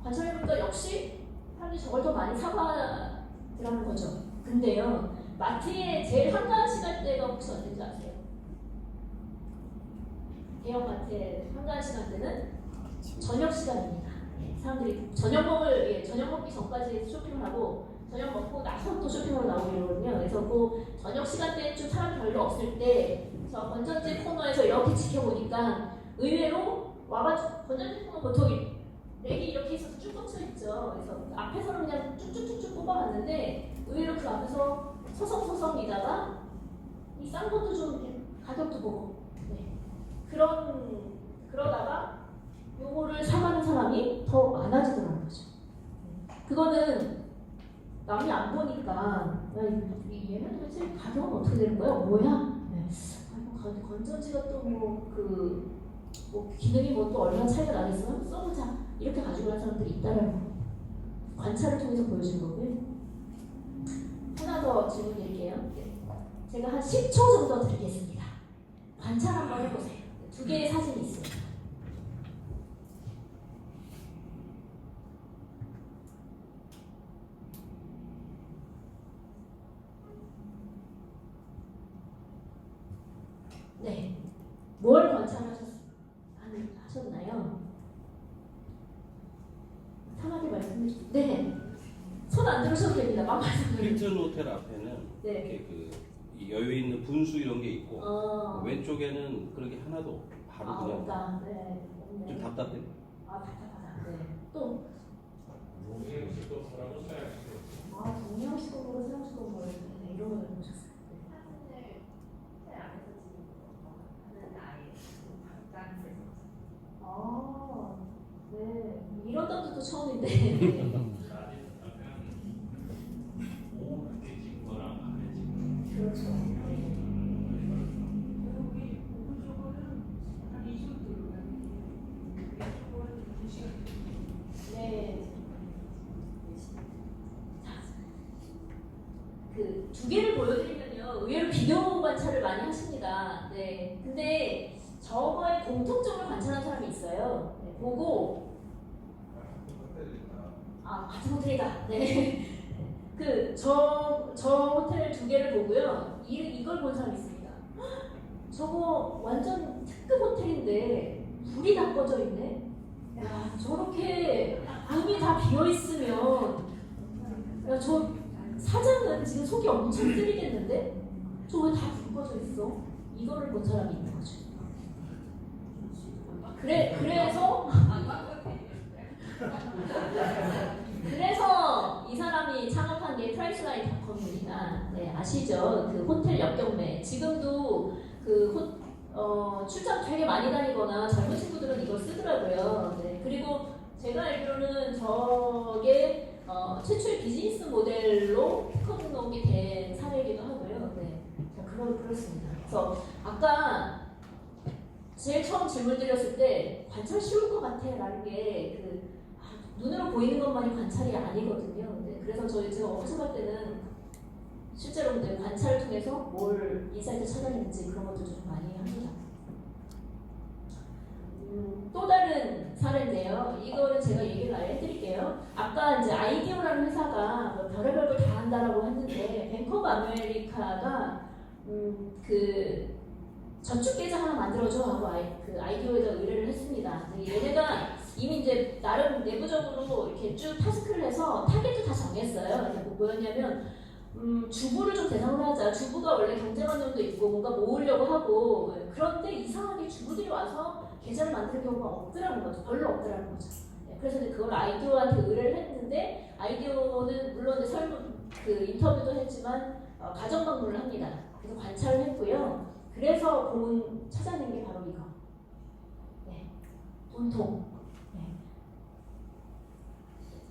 관찰해보니까 역시 사람들이 저걸 더 많이 사가라는 거죠. 근데요, 마트에 제일 한가한 시간대가 혹시 언제인지 아세요? 대형마트의 한가한 시간대는 저녁 시간입니다. 사람들이 저녁 먹기 전까지 쇼핑을 하고 저녁 먹고 나서 또 쇼핑하러 나오고 이러거든요. 그래서 그 저녁 시간대쯤 사람이 별로 없을 때 저 건전지 코너에서 이렇게 지켜보니까 의외로 와가지고 건전지 코너 보통 렉이 이렇게 있어서 쭉 꽂혀 있죠. 그래서 앞에서는 그냥 쭉쭉쭉쭉 뽑아갔는데 의외로 그 앞에서 서성서성이다가 이 싼 것도 좀 이렇게 가격도 보고 그러다가 요거를 사가는 사람이 더 많아지더라는 거죠. 그거는 남이 안 보니까 얘는 도대체 가격은 어떻게 되는 거야? 뭐야? 건전지가 또 뭐 기능이 뭐 또 얼마나 차이가 나겠어? 써보자 이렇게 가지고 간 사람들이 있다는 거 관찰을 통해서 보여준 거고요. 하나 더 질문 드릴게요. 제가 한 10초 정도 드리겠습니다. 관찰 한번 해보세요. 두 개의 사진이 있습니다. 네, 뭘 관찰하셨나요? 편하게 말씀해 주세요. 네, 손 안 들으셔도 됩니다. 막 말씀해 주세요. 힐튼 호텔 앞에는 네. 이렇게 그 이 여유 있는 분수 이런 게 있고 왼쪽에는 그런 게 하나도 바로 그냥 없다. 네. 없네. 좀 답답해. 답답하다. 네. 또 동양식도 뭐라고 써야지. 동양식으로 서양식으로 네, 이런 걸 보셨어요. 사진을 호텔 안에서 찍은 거 하는 아예 방장에서 네. 이런 답도 또 처음인데. 오후에 찍은 거랑 밤에 찍은 그렇죠. 우리 오른쪽은 한 2주 들어가는데 왼쪽은 2시간. 네. 그 두 개를 보여드리면요, 의외로 비교 관찰을 많이 하십니다. 네. 근데 저거의 공통점을 관찰한 사람이 있어요. 네. 보고 같은 호텔이다. 네. 저 호텔 두 개를 보고요. 이걸 본 사람이 있습니다. 저거 완전 특급 호텔인데 불이 다 꺼져 있네. 야, 저렇게 방이 다 비어 있으면 야, 저 사장은 지금 속이 엄청 쓰리겠는데? 저 왜 다 불 꺼져 있어? 이거를 본 사람이 있는 거죠. 그래서 이 사람이 창업한 게 프라이스라이트닷컴입니다. 네, 아시죠? 그 호텔 역경매. 지금도 출장 되게 많이 다니거나 젊은 친구들은 이걸 쓰더라고요. 네, 그리고 제가 알기로는 저게 최초의 비즈니스 모델로 특허 등록이 된 사례이기도 하고요. 네, 그렇습니다. 그래서 아까 제일 처음 질문 드렸을 때 관찰 쉬울 것 같아 라는 게 눈으로 보이는 것만이 관찰이 아니거든요. 네, 그래서 제가 워크숍할 때는 실제로 관찰을 통해서 뭘 인사이트 찾아내는지 그런 것도 좀 많이 합니다. 또 다른 사례인데요. 이거는 제가 얘기를 아예 해드릴게요. 아까 이제 아이디어라는 회사가 뭐 별의별 걸 다 한다라고 했는데 뱅크 오브 아메리카가 그 저축 계좌 하나 만들어줘 하고 아이디어에다 의뢰를 했습니다. 얘네가 이미 이제 나름 내부적으로 이렇게 쭉 타스크를 해서 타겟도 다 정했어요. 뭐였냐면 주부를 좀 대상으로 하자. 주부가 원래 경제관념도 있고 뭔가 모으려고 하고 그런데 이상하게 주부들이 와서 계좌를 만드는 경우가 없더라는 거죠. 별로 없더라는 거죠. 그래서 이제 그걸 아이디어한테 의뢰를 했는데 아이디어는 물론 이제 인터뷰도 했지만 가정 방문을 합니다. 그래서 관찰을 했고요. 그래서 찾아낸 게 바로 이거. 네. 돈통. 네.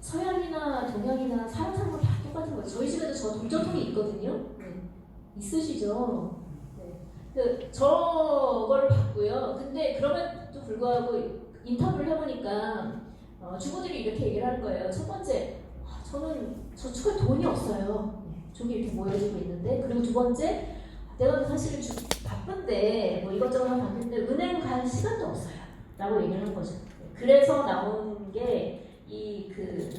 서양이나 동양이나 사람 사는 건 다 똑같은 거예요. 저희 집에도 저 동전통이 있거든요. 네. 있으시죠? 네. 저걸 봤고요. 근데 그럼에도 불구하고 인터뷰를 해보니까 주부들이 이렇게 얘기를 하는 거예요. 첫 번째, 저는 저축할 돈이 없어요. 네. 저기 이렇게 모여지고 있는데. 그리고 두 번째, 내가 사실 바쁜데 뭐 이것저것 하면 바쁜데 은행 갈 시간도 없어요 라고 얘기를 한 거죠. 그래서 나온 게 이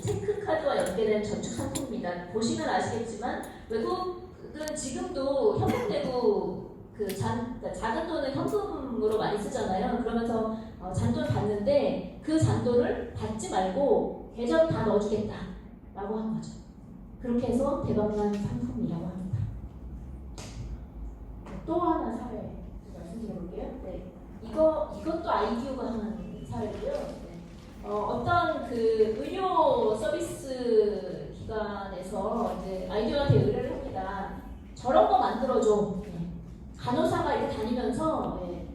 체크카드와 연계된 저축 상품입니다. 보시면 아시겠지만 외국은 지금도 현금 내고 그러니까 작은 돈은 현금으로 많이 쓰잖아요. 그러면서 잔돈 받는데 그 잔돈을 받지 말고 계좌로 다 넣어주겠다 라고 한 거죠. 그렇게 해서 대박난 상품이라고 합니다. 또 하나 사례 말씀드려볼게요. 네. 이것도 아이디어가 한 사례고요. 네. 어떤 의료 서비스 기관에서 이제 아이디어한테 의뢰를 합니다. 저런 거 만들어줘. 네. 간호사가 이렇게 다니면서 네.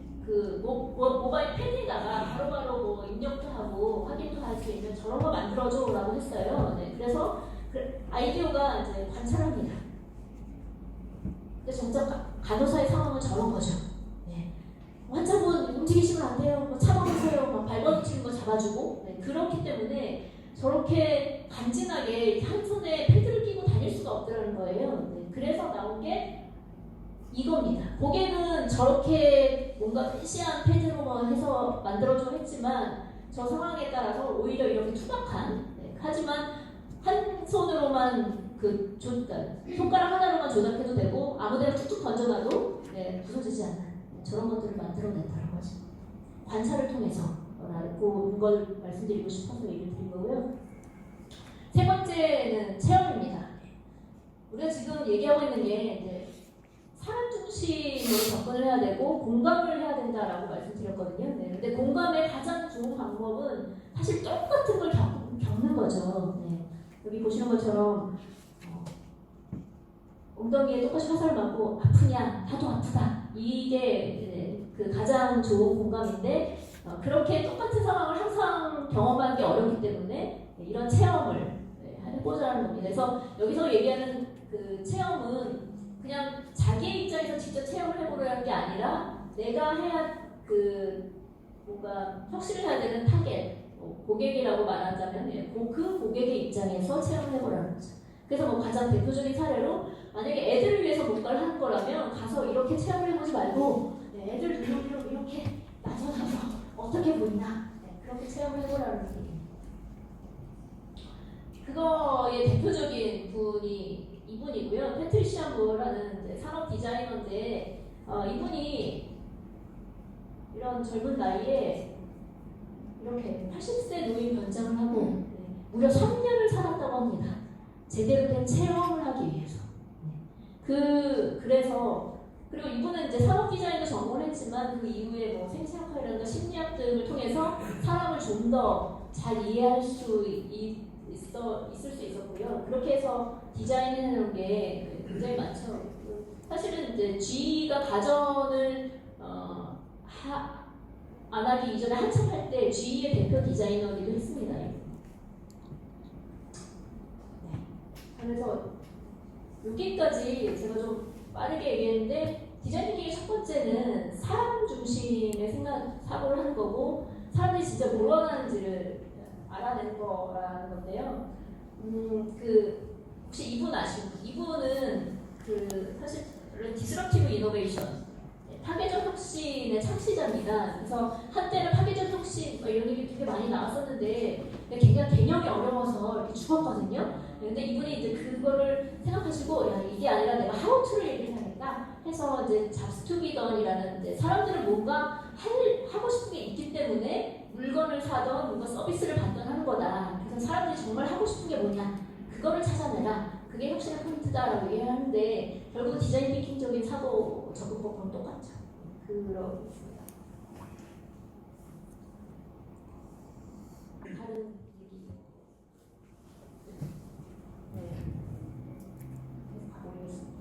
모바일 펜에다가 바로바로 뭐 입력도 하고 확인도 할 수 있는 저런 거 만들어줘라고 했어요. 네. 그래서 아이디어가 이제 관찰합니다. 근데 정작 간호사의 상황은 저런 거죠. 네. 환자분 움직이시면 안 돼요. 뭐 참아보세요. 발버둥치는 거 잡아주고. 네. 그렇기 때문에 저렇게 간지나게 한 손에 패드를 끼고 다닐 수가 없더라는 거예요. 네. 그래서 나온 게 이겁니다. 고객은 저렇게 뭔가 팬시한 패드로 해서 만들어줘 했지만 저 상황에 따라서 오히려 이렇게 투박한 네. 하지만 한 손으로만 손가락 하나로만 조작해도 되고 아무데나 툭툭 던져놔도 네, 부서지지 않는 저런 것들을 만들어낸다는 거죠. 관찰을 통해서 라고 걸 말씀드리고 싶어서 얘기를 드린 거고요. 세 번째는 체험입니다. 우리가 지금 얘기하고 있는 게 이제 사람 중심으로 접근을 해야 되고 공감을 해야 된다라고 말씀드렸거든요. 네. 근데 공감의 가장 좋은 방법은 사실 똑같은 걸 겪는 거죠. 네. 여기 보시는 것처럼 엉덩이에 똑같이 화살을 맞고 아프냐? 나도 아프다. 이게 그 가장 좋은 공감인데 그렇게 똑같은 상황을 항상 경험하기 어렵기 때문에 이런 체험을 해보자는 겁니다. 그래서 여기서 얘기하는 그 체험은 그냥 자기의 입장에서 직접 체험을 해보려는 게 아니라 내가 해야 뭔가 혁신을 해야 되는 타겟, 고객이라고 말하자면 그 고객의 입장에서 체험을 해보라는 거죠. 그래서 가장 대표적인 사례로 만약에 애들을 위해서 뭔가를 하는 거라면 가서 이렇게 체험을 해보지 말고 애들 이렇게 나서나서 어떻게 보이나 그렇게 체험을 해보라는 얘기입니다. 그거의 대표적인 분이 이분이고요. 패트리시아 무어라는 산업 디자이너인데 이분이 이런 젊은 나이에 이렇게 80세 노인 변장을 하고 무려 3년을 살았다고 합니다. 제대로 된 체험을 하기 위해서. 그래서 그리고 이분은 이제 산업 디자인도 전공을 했지만 그 이후에 뭐 생체학이라든가 심리학 등을 통해서 사람을 좀 더 잘 이해할 수 있을 수 있었고요. 그렇게 해서 디자인해놓은 게 굉장히 많죠. 사실은 이제 GE가 가전을 안 하기 이전에 한참 할 때 GE의 대표 디자이너이기도 했습니다. 네. 그래서 여기까지 제가 좀 빠르게 얘기했는데 디자인 थि킹의 첫 번째는 사람 중심의 사고를 하는 거고 사람들이 진짜 뭘 원하는지를 알아내는 거라는 건데요. 혹시 이분 아시나요? 이분은 사실 디스럽티브 이노베이션, 파괴적 혁신의 창시자입니다. 그래서 한때는 파괴적 혁신 이런 얘기 되게 많이 나왔었는데 굉장히 개념이 어려워서 이렇게 죽었거든요. 근데 이분이 이제 그거를 생각하시고 야 이게 아니라 내가 하우투를 얘기를 해야겠다 해서 이제 잡스 투 비 던이라는 사람들은 뭔가 하고 싶은 게 있기 때문에 물건을 사던 뭔가 서비스를 받던 하는 거다. 그래서 사람들이 정말 하고 싶은 게 뭐냐 그거를 찾아내라. 그게 혁신의 포인트다라고 얘기하는데 결국 디자인 थि킹적인 사고 접근법은 똑같죠. 그러고 있습니다. 다른 얘기. 네. 가보겠습니다.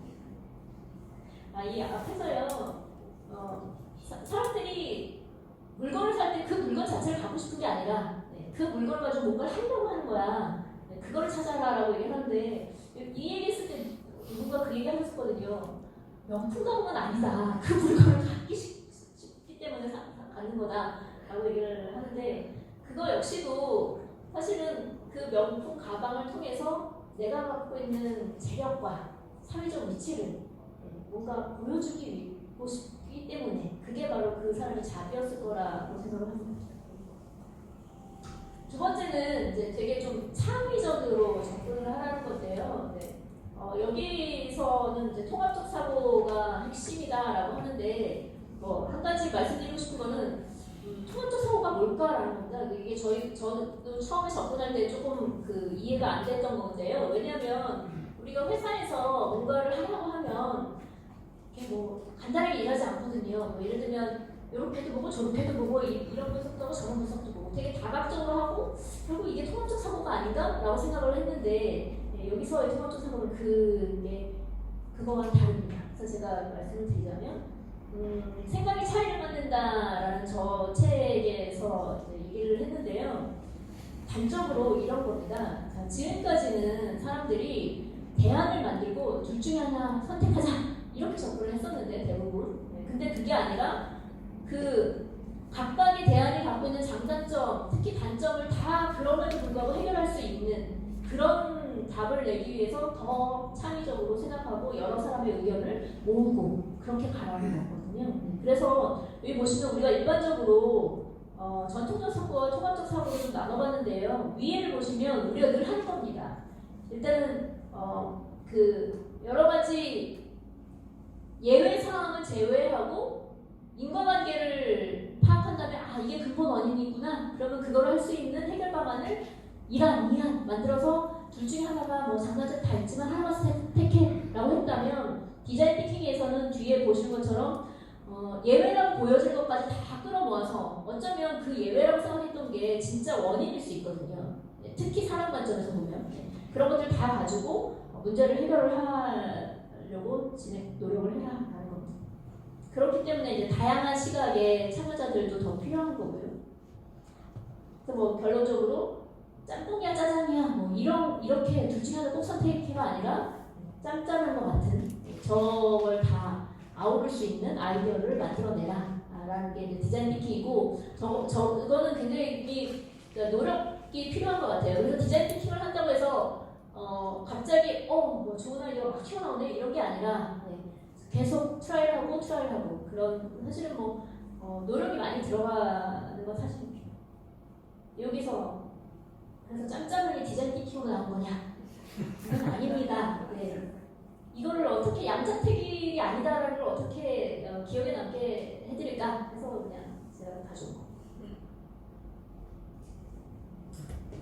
이 앞에서요. 사람들이 물건을 살 때 그 물건 자체를 갖고 싶은 게 아니라 그 물건을 가지고 뭔가를 하려고 하는 거야. 그거를 찾아라라고 얘기하는데 이 얘기 했을 때 누군가 그 얘기 하셨거든요. 명품 가방은 아니다. 그 물건을 갖기 쉽기 때문에 가는 거다라고 얘기를 하는데 그거 역시도 사실은 그 명품 가방을 통해서 내가 갖고 있는 재력과 사회적 위치를 뭔가 보여주기 싶기 때문에 그게 바로 그 사람의 자비였을 거라고 생각을 합니다. 두 번째는 이제 되게 좀 창의적으로 접근을 하라는 건데요. 여기서는 이제 통합적 사고가 핵심이다라고 하는데 한 가지 말씀드리고 싶은 거는 통합적 사고가 뭘까라는 겁니다. 이게 저도 처음에 접근할 때 조금 이해가 안 됐던 건데요. 왜냐하면 우리가 회사에서 뭔가를 하려고 하면 이렇게 간단하게 일하지 않거든요. 예를 들면 이렇게도 보고 저렇게도 보고 이런 분석도 하고 저런 분석도 보고 되게 다각적으로 하고 결국 이게 통합적 사고가 아닌가? 라고 생각을 했는데 여기서의 통합적 사고는 그거와는 다릅니다. 그래서 제가 말씀을 드리자면 생각의 차이를 만든다라는 저 책에서 얘기를 했는데요. 단적으로 이런 겁니다. 자, 지금까지는 사람들이 대안을 만들고 둘 중에 하나 선택하자 이렇게 접근을 했었는데 대부분 근데 그게 아니라 각각의 대안이 갖고 있는 장단점, 특히 단점을 다 그럼에도 불구하고 해결할 수 있는 그런 답을 내기 위해서 더 창의적으로 생각하고 여러 사람의 의견을 모으고 그렇게 가라는 거거든요. 그래서 여기 보시면 우리가 일반적으로 전통적 사고와 통합적 사고를 좀 나눠봤는데요. 위에를 보시면 우리가 늘 하는 겁니다. 일단은 여러 가지 예외 상황은 제외하고 인과관계를 파악한 다음에 이게 근본 원인이구나. 그러면 그걸 할 수 있는 해결 방안을 1안, 2안 만들어서 둘 중에 하나가 장단점 다 있지만 하나만 선택해. 라고 했다면 디자인 थि킹에서는 뒤에 보시는 것처럼 예외라고 보여질 것까지 다 끌어모아서 어쩌면 그 예외라고 생각했던 게 진짜 원인일 수 있거든요. 특히 사람 관점에서 보면 그런 것들 다 가지고 문제를 해결을 하려고 노력을 해야 하는 겁니다. 그렇기 때문에 이제 다양한 시각의 참여자들도 더 필요한 거고요. 그래서 뭐 결론적으로 짬뽕이야 짜장이야 뭐 이렇게 둘 중에 하나 꼭 선택해가 아니라 짬짬한 것 같은 저걸 다 아우를 수 있는 아이디어를 만들어내라 라는 게 디자인 थि킹이고 이거는 굉장히 노력이 필요한 것 같아요. 그래서 디자인 थि킹을 한다고 해서 갑자기 뭐 좋은 아이디어가 막 튀어나오네 이런 게 아니라 계속 트라이하고 그런 사실은 뭐 노력이 많이 들어가는 건 사실입니다. 여기서 그래서 짬짬하게 디자인 थि킹으로 나온 거냐? 그건 아닙니다. 네. 이거를 어떻게 양자택일이 아니다라는 걸 어떻게 기억에 남게 해드릴까 해서 그냥 제가 가져온 거.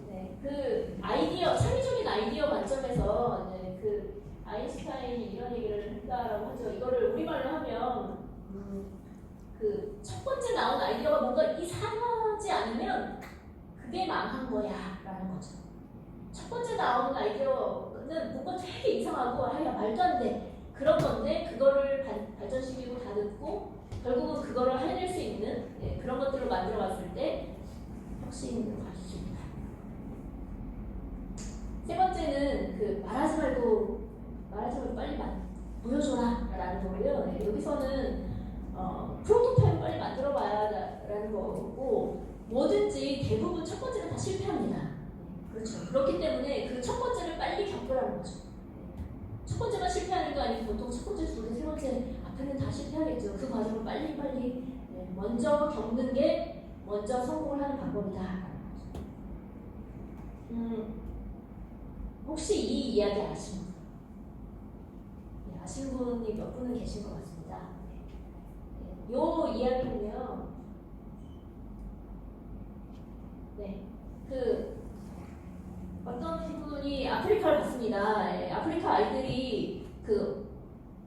네, 그 아이디어 창의적인 아이디어 관점에서 그 아인슈타인이 이런 얘기를 했다라고 하죠. 이거를 우리말로 하면 그 첫 번째 나온 아이디어가 뭔가 이상하지 않으면 그게 망한 거야라는 거죠. 첫 번째 나오는 아이디어는 뭔가 되게 이상하고 야 말도 안 돼 그런 건데 그거를 발전시키고 다듬고 결국은 그거를 해낼 수 있는 그런 것들을 만들어봤을 때 혁신으로 갈 수 있다. 세 번째는 그 말하지 말고 빨리 보여줘라 라는 거고요. 여기서는 프로토타입을 빨리 만들어봐야 라는 거고 뭐든지 대부분 첫 번째는 다 실패합니다. 그렇죠. 그렇기 때문에 그 첫 번째를 빨리 겪으라는 거죠. 첫 번째만 실패하는 거 아니고 보통 첫 번째, 두 번째, 세 번째 앞에는 다 실패하겠죠. 그 과정을 빨리 먼저 겪는 게 먼저 성공을 하는 방법이다. 혹시 이 이야기 아시는 분? 네, 아시는 분이 몇 분은 계신 것 같습니다. 요 이야기는요. 어떤 분이 아프리카를 갔습니다. 아프리카 아이들이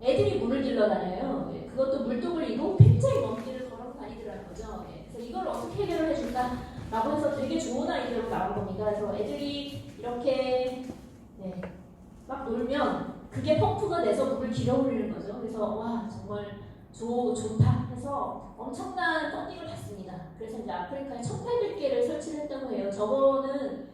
애들이 물을 길러 다녀요. 그것도 물도굴이고 굉장히 먼 길을 걸어서 다니더라는 거죠. 그래서 이걸 어떻게 해결을 해줄까라고 해서 되게 좋은 아이디어로 나온 겁니다. 그래서 애들이 이렇게 막 놀면 그게 펌프가 돼서 물을 길어올리는 거죠. 그래서 와 정말 좋다 해서 엄청난 펀딩을 받습니다. 그래서 이제 아프리카에 1,800개를 설치를 했다고 해요. 저거는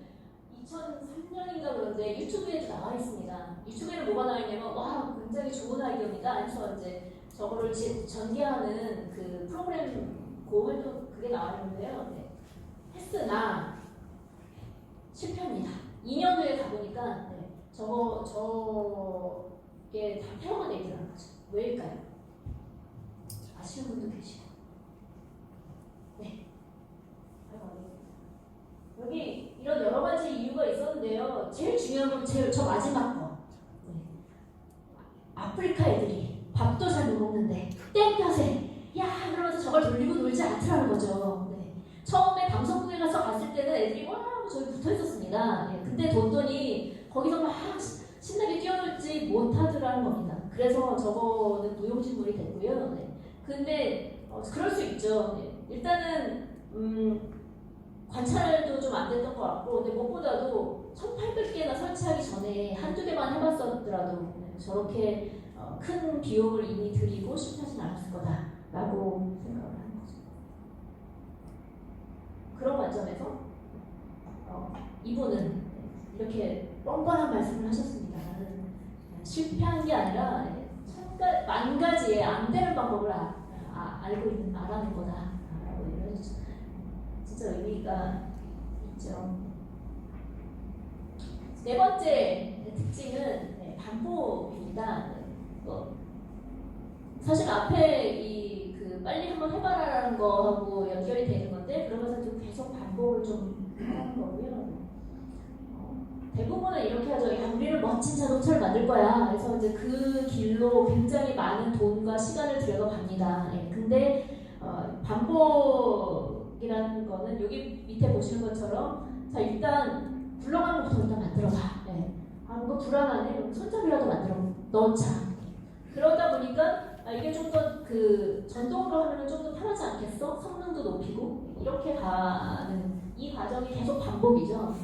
2003년인가 그런데 유튜브에도 나와 있습니다. 유튜브에는 뭐가 나와 있냐면 와 굉장히 좋은 아이디어입니다. 그래서 이제 저거를 전개하는 그 프로그램 활동 그게 나와 있는데요. 했으나 실패합니다. 2년 후에 가보니까 저게 다 폐허가 돼 있더라는 거죠. 왜일까요? 아시는 분도 계시고. 여기 이런 여러 가지 이유가 있었는데요. 제일 중요한 건 저 마지막 거. 아프리카 애들이 밥도 잘 못 먹는데 땡볕에 야 그러면서 저걸 돌리고 놀지 않더라는 거죠. 처음에 방송국에 가서 갔을 때는 애들이 와 하고 저기 붙어 있었습니다. 근데 뒀더니 거기서 막 신나게 뛰어놀지 못하더라는 겁니다. 그래서 저거는 무용지물이 됐고요. 근데 그럴 수 있죠. 일단은 관찰도 좀 안 됐던 것 같고, 근데 무엇보다도 1,800개나 설치하기 전에 한두 개만 해봤었더라도 저렇게 큰 비용을 이미 들이고 실패하진 않았을 거다라고 생각을 하는 거죠. 그런 관점에서 이분은 이렇게 뻔뻔한 말씀을 하셨습니다. 나는 실패한 게 아니라 만 가지의 안 되는 방법을 알아낸 거다라고 얘기를 해주죠. 진짜 의미가 있죠. 네 번째 특징은 반복입니다. 사실 앞에 빨리 한번 해봐라라는 거하고 연결이 되는 건데 그러면서 좀 계속 반복을 좀 하는 거고요. 대부분은 이렇게 하죠. 야, 우리는 멋진 자동차를 만들 거야. 그래서 이제 그 길로 굉장히 많은 돈과 시간을 들여다갑니다. 근데 반복이라는 거는 여기 밑에 보시는 것처럼 자 일단 굴러가는 것부터 일단 만들어봐. 뭔가 불안하네. 손잡이라도 만들어 넣자. 그러다 보니까 이게 좀 더 그 전동으로 하면 좀 더 편하지 않겠어? 성능도 높이고 이렇게 가는 이 과정이 계속 반복이죠.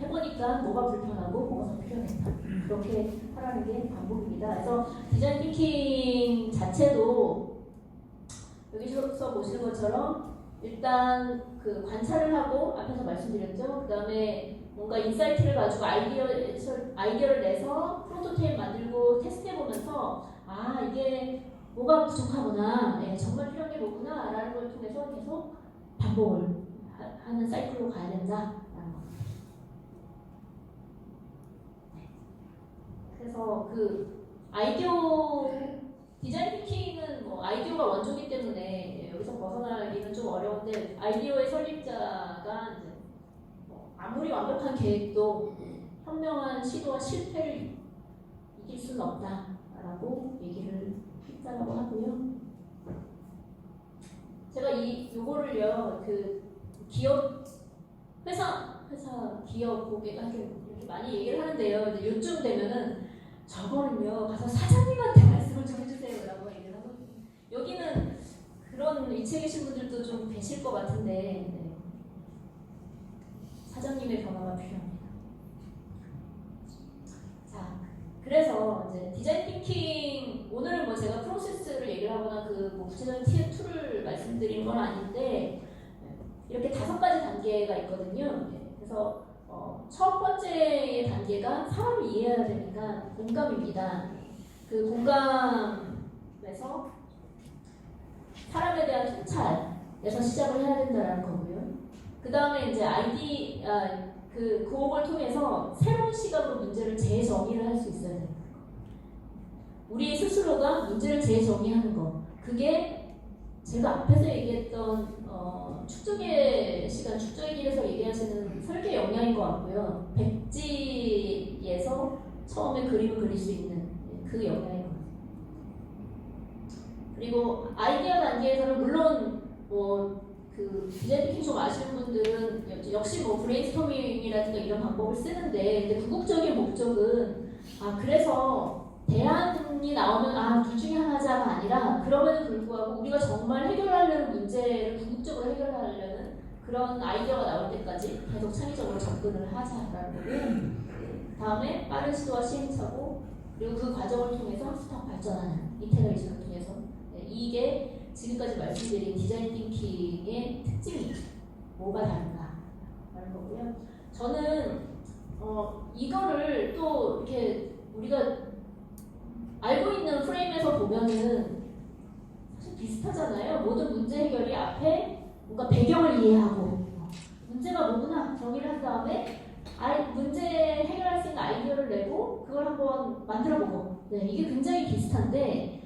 해보니까 뭐가 불편하고 뭐가 더 필요했다. 그렇게 하라는 게 반복입니다. 그래서 디자인 띵킹 자체도 여기서 보시는 것처럼 일단 그 관찰을 하고 앞에서 말씀드렸죠. 그 다음에 뭔가 인사이트를 가지고 아이디어를 내서 프로토타입 만들고 테스트해보면서 아 이게 뭐가 부족하구나, 네, 정말 필요한 게 뭐구나 라는 걸 통해서 계속 반복을 하는 사이클로 가야 된다라는 겁니다. 네. 그래서 그 아이디어 디자인 띵킹은 뭐 아이디어가 원조이기 때문에 여기서 벗어나기는 좀 어려운데 아이디어의 설립자가 이제 뭐 아무리 완벽한 계획도 현명한 시도와 실패를 이길 수는 없다라고 얘기를 했다라고 하고요. 제가 요거를요 그 기업 회사 기업 고객한테 이렇게 많이 얘기를 하는데요. 이제 요즘 되면은 저거는요 가서 사장님한테 말씀을 좀 해주세요라고 얘기를 하거든요. 여기는 그런 위치에 계신 분들도 좀 계실 것 같은데 네. 사장님의 변화가 필요합니다. 자, 그래서 이제 디자인 띵킹 오늘은 뭐 제가 프로세스를 얘기를 하거나 그뭐 구체적인 툴을 말씀드리는 건 아닌데 이렇게 5가지 단계가 있거든요. 그래서 첫 번째 단계가 사람을 이해해야 되니까 공감입니다. 그 공감에서 사람에 대한 통찰에서 시작을 해야 된다는 거고요. 그 다음에 이제 그 고업을 통해서 새로운 시각으로 문제를 재정의를 할 수 있어야 됩니다. 우리 스스로가 문제를 재정의하는 거. 그게 제가 앞에서 얘기했던 축적의 시간, 축적의 길에서 얘기하시는 설계 역량인 것 같고요. 백지에서 처음에 그림을 그릴 수 있는 그 역량인 것 같아요. 그리고 아이디어 단계에서는 물론 그 디자인 띵킹 좀 아시는 분들은 역시 뭐 브레인스토밍이라든가 이런 방법을 쓰는데 근데 궁극적인 목적은 그래서 대안이 나오면 둘 중에 하나자가 아니라 그럼에도 불구하고 우리가 정말 해결하려는 문제를 궁극적으로 해결하려는 그런 아이디어가 나올 때까지 계속 창의적으로 접근을 하자라는 거고요. 다음에 빠른 시도와 시행착오 그리고 그 과정을 통해서 스타트 발전하는 이테레이션을 통해서 이게 지금까지 말씀드린 디자인 띵킹의 특징이 뭐가 다른가라는 거고요. 저는 이거를 또 이렇게 우리가 알고 있는 프레임에서 보면은 사실 비슷하잖아요. 모든 문제 해결이 앞에 뭔가 배경을 이해하고 문제가 뭐구나 정의를 한 다음에 문제 해결할 수 있는 아이디어를 내고 그걸 한번 만들어보고 이게 굉장히 비슷한데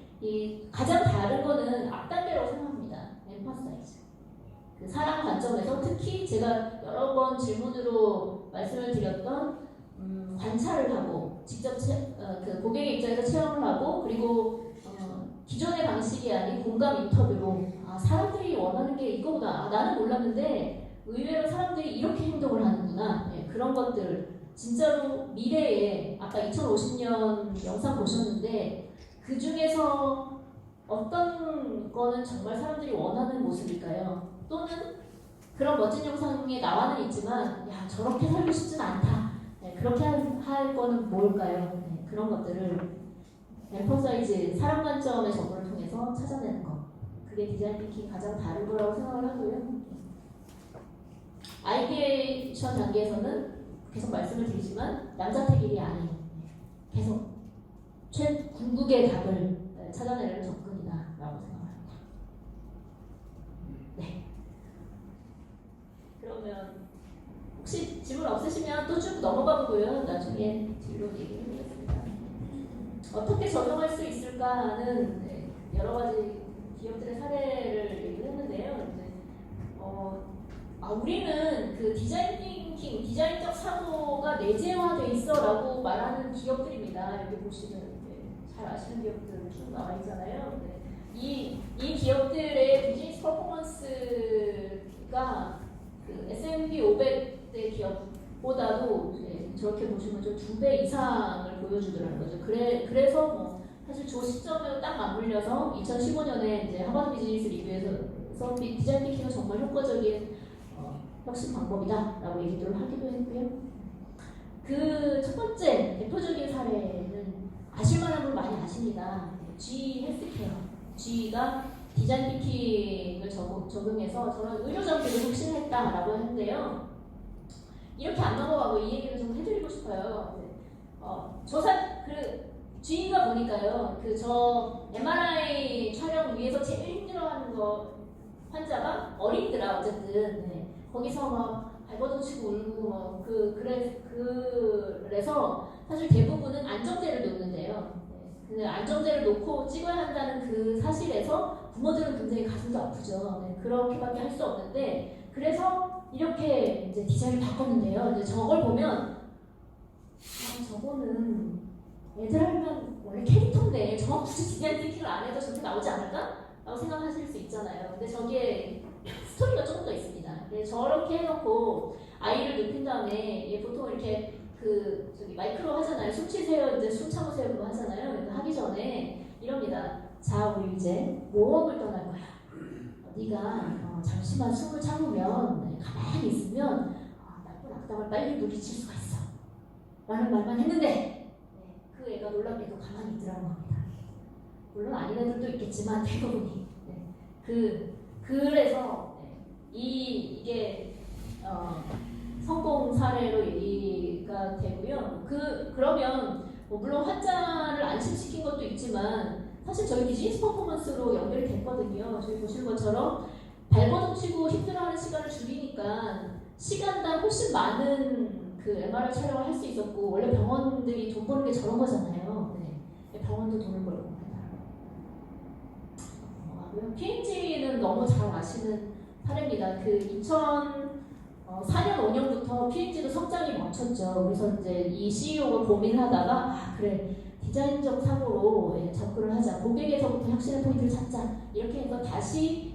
가장 다른 거는 앞단계라고 생각합니다. 엠파사이즈. 그 사람 관점에서 특히 제가 여러 번 질문으로 말씀을 드렸던 관찰을 하고 직접 그 고객의 입장에서 체험을 하고 그리고 기존의 방식이 아닌 공감 인터뷰로 사람들이 원하는 게 이거보다 나는 몰랐는데 의외로 사람들이 이렇게 행동을 하는구나 그런 것들 진짜로 미래에 아까 2050년 영상 보셨는데 그 중에서 어떤 거는 정말 사람들이 원하는 모습일까요? 또는 그런 멋진 영상에 나와는 있지만 야 저렇게 살고 싶진 않다. 그렇게 할 거는 뭘까요? 그런 것들을 엠퍼사이즈 사람 관점의 접근을 통해서 찾아내는 거. 그게 디자인 띵킹이 가장 다른 거라고 생각을 하고요. 아이디에이션 단계에서는 계속 말씀을 드리지만 남자택 일이 아닌 계속 궁극의 답을 찾아내는 접근이다라고 생각합니다. 네. 그러면 혹시 질문 없으시면 또 쭉 넘어가 보고요. 나중에 뒤로 얘기를 해보겠습니다. 어떻게 적용할 수 있을까 하는 여러 가지 기업들의 사례를 얘기를 했는데요. 우리는 그 디자인 띵킹, 디자인적 사고가 내재화돼 있어라고 말하는 기업들입니다. 여기 보시면 잘 아시는 기업들 쭉 나와 있잖아요. 이 기업들의 비즈니스 퍼포먼스가 그 S&P 500대 기업 보다도 저렇게 보시면 좀 2배 이상을 보여주더라는 거죠. 그래서 뭐 사실 저 시점에 딱 맞물려서 2015년에 이제 하버드 비즈니스 리뷰에서 디자인 थि킹은 정말 효과적인 혁신 방법이다라고 얘기를 하기도 했고요. 그 첫 번째 대표적인 사례는 아실만한 분 많이 아십니다. G 헬스케어. G가 디자인 थि킹을 적용해서 저는 의료정책을 혁신했다라고 했는데요. 이렇게 안 넘어가고 이 얘기를 좀 해드리고 싶어요. G가 보니까요. 저 MRI 촬영 위해서 제일 힘들어하는 거 환자가 어린이더라 어쨌든. 네. 거기서 막 발버둥 치고 울고 그래서 사실 대부분은 안정제를 놓는데요. 그 안정제를 놓고 찍어야 한다는 그 사실에서 부모들은 굉장히 가슴도 아프죠. 네, 그렇게밖에 할 수 없는데 그래서 이렇게 이제 디자인을 바꿨는데요. 이제 저걸 보면 저거는 애들 하면 원래 캐릭터인데 저거 굳이 디자인 थि킹을 안 해도 저렇게 나오지 않을까? 라고 생각하실 수 있잖아요. 근데 저기에 스토리가 조금 더 있습니다. 저렇게 해놓고 아이를 눕힌 다음에 보통 이렇게 마이크로 하잖아요. 숨 쉬세요, 이제 숨 참으세요 그거 하잖아요. 하기 전에 이럽니다. 자, 우리 이제 모험을 떠날 거야. 네가 잠시만 숨을 참으면 가만히 있으면 나쁜 악당을 빨리 누리칠 수가 있어. 라는 말만 했는데 그 애가 놀랍게도 가만히 있더라고 합니다. 물론 아닌 애들도 있겠지만 대부분이. 그래서 이게 성공 사례로 얘기가 되고요. 그러면 물론 환자를 안심시킨 것도 있지만 사실 저희 비즈니스 퍼포먼스로 연결이 됐거든요. 저희 보시는 것처럼 발버둥 치고 힘들어하는 시간을 줄이니까 시간당 훨씬 많은 MRI 촬영을 할 수 있었고 원래 병원들이 돈 버는 게 저런 거잖아요. 네. 병원도 돈을 벌고. P&G는 너무 잘 아시는 사례입니다. 2004년, 5년부터 P&G도 성장이 멈췄죠. 그래서 이제 이 CEO가 고민하다가 그래 디자인적 사고로 접근을 하자. 고객에서부터 혁신의 포인트를 찾자. 이렇게 해서 다시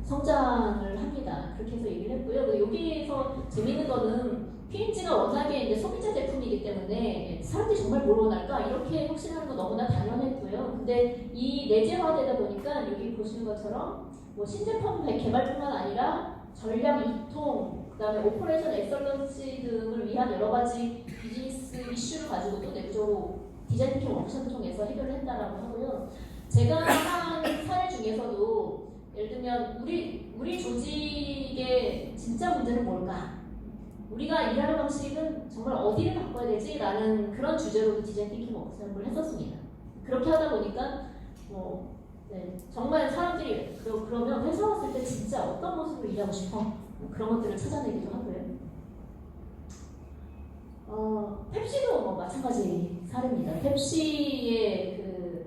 성장을 합니다. 그렇게 해서 얘기를 했고요. 여기에서 재밌는 거는 P&G가 워낙에 이제 소비자 제품이기 때문에 사람들이 정말 뭘 원할까 이렇게 혁신하는 거 너무나 당연했고요. 근데 이 내재화되다 보니까 여기 보시는 것처럼 신제품 개발뿐만 아니라 전략 유통, 그다음에 오퍼레이션 엑설런시 등을 위한 여러 가지 비즈니스 이슈를 가지고도 내부적으로 디자인 थि킹 워크숍을 통해서 해결을 했다라고 하고요. 제가 한 사례 중에서도 예를 들면 우리 조직의 진짜 문제는 뭘까? 우리가 일하는 방식은 정말 어디를 바꿔야 되지? 라는 그런 주제로도 디자인 थि킹 워크숍을 했었습니다. 그렇게 하다 보니까 정말 사람들이 그러면 회사 왔을 때 진짜 어떤 모습으로 일하고 싶어? 그런 것들을 찾아내기도 하고요. 펩시도 마찬가지 사례입니다. 펩시의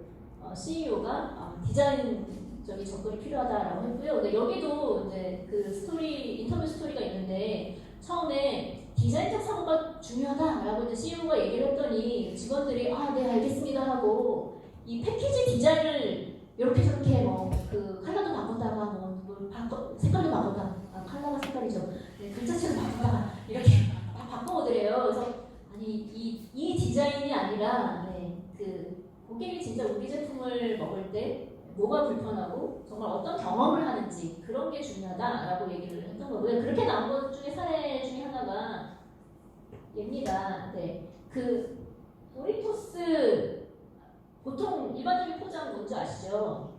CEO가 디자인적인 접근이 필요하다라고 했고요. 근데 여기도 이제 인터뷰 스토리가 있는데 처음에 디자인적 사고가 중요하다라고 이제 CEO가 얘기를 했더니 직원들이 네 알겠습니다 하고 이 패키지 디자인을 이렇게 저렇게 컬러도 바꿨다가 색깔도 바꿨다가 컬러가 색깔이죠. 글자체도 바꿨다가 이렇게 바꿔오더래요. 그래서 아니 이 디자인이 아니라 고객이 진짜 우리 제품을 먹을 때 뭐가 불편하고 정말 어떤 경험을 하는지 그런 게 중요하다라고 얘기를 했던 거고요. 그렇게 나온 것 중에 사례 중에 하나가 얘입니다. 도리토스 보통 일반적인 포장 뭔지 아시죠?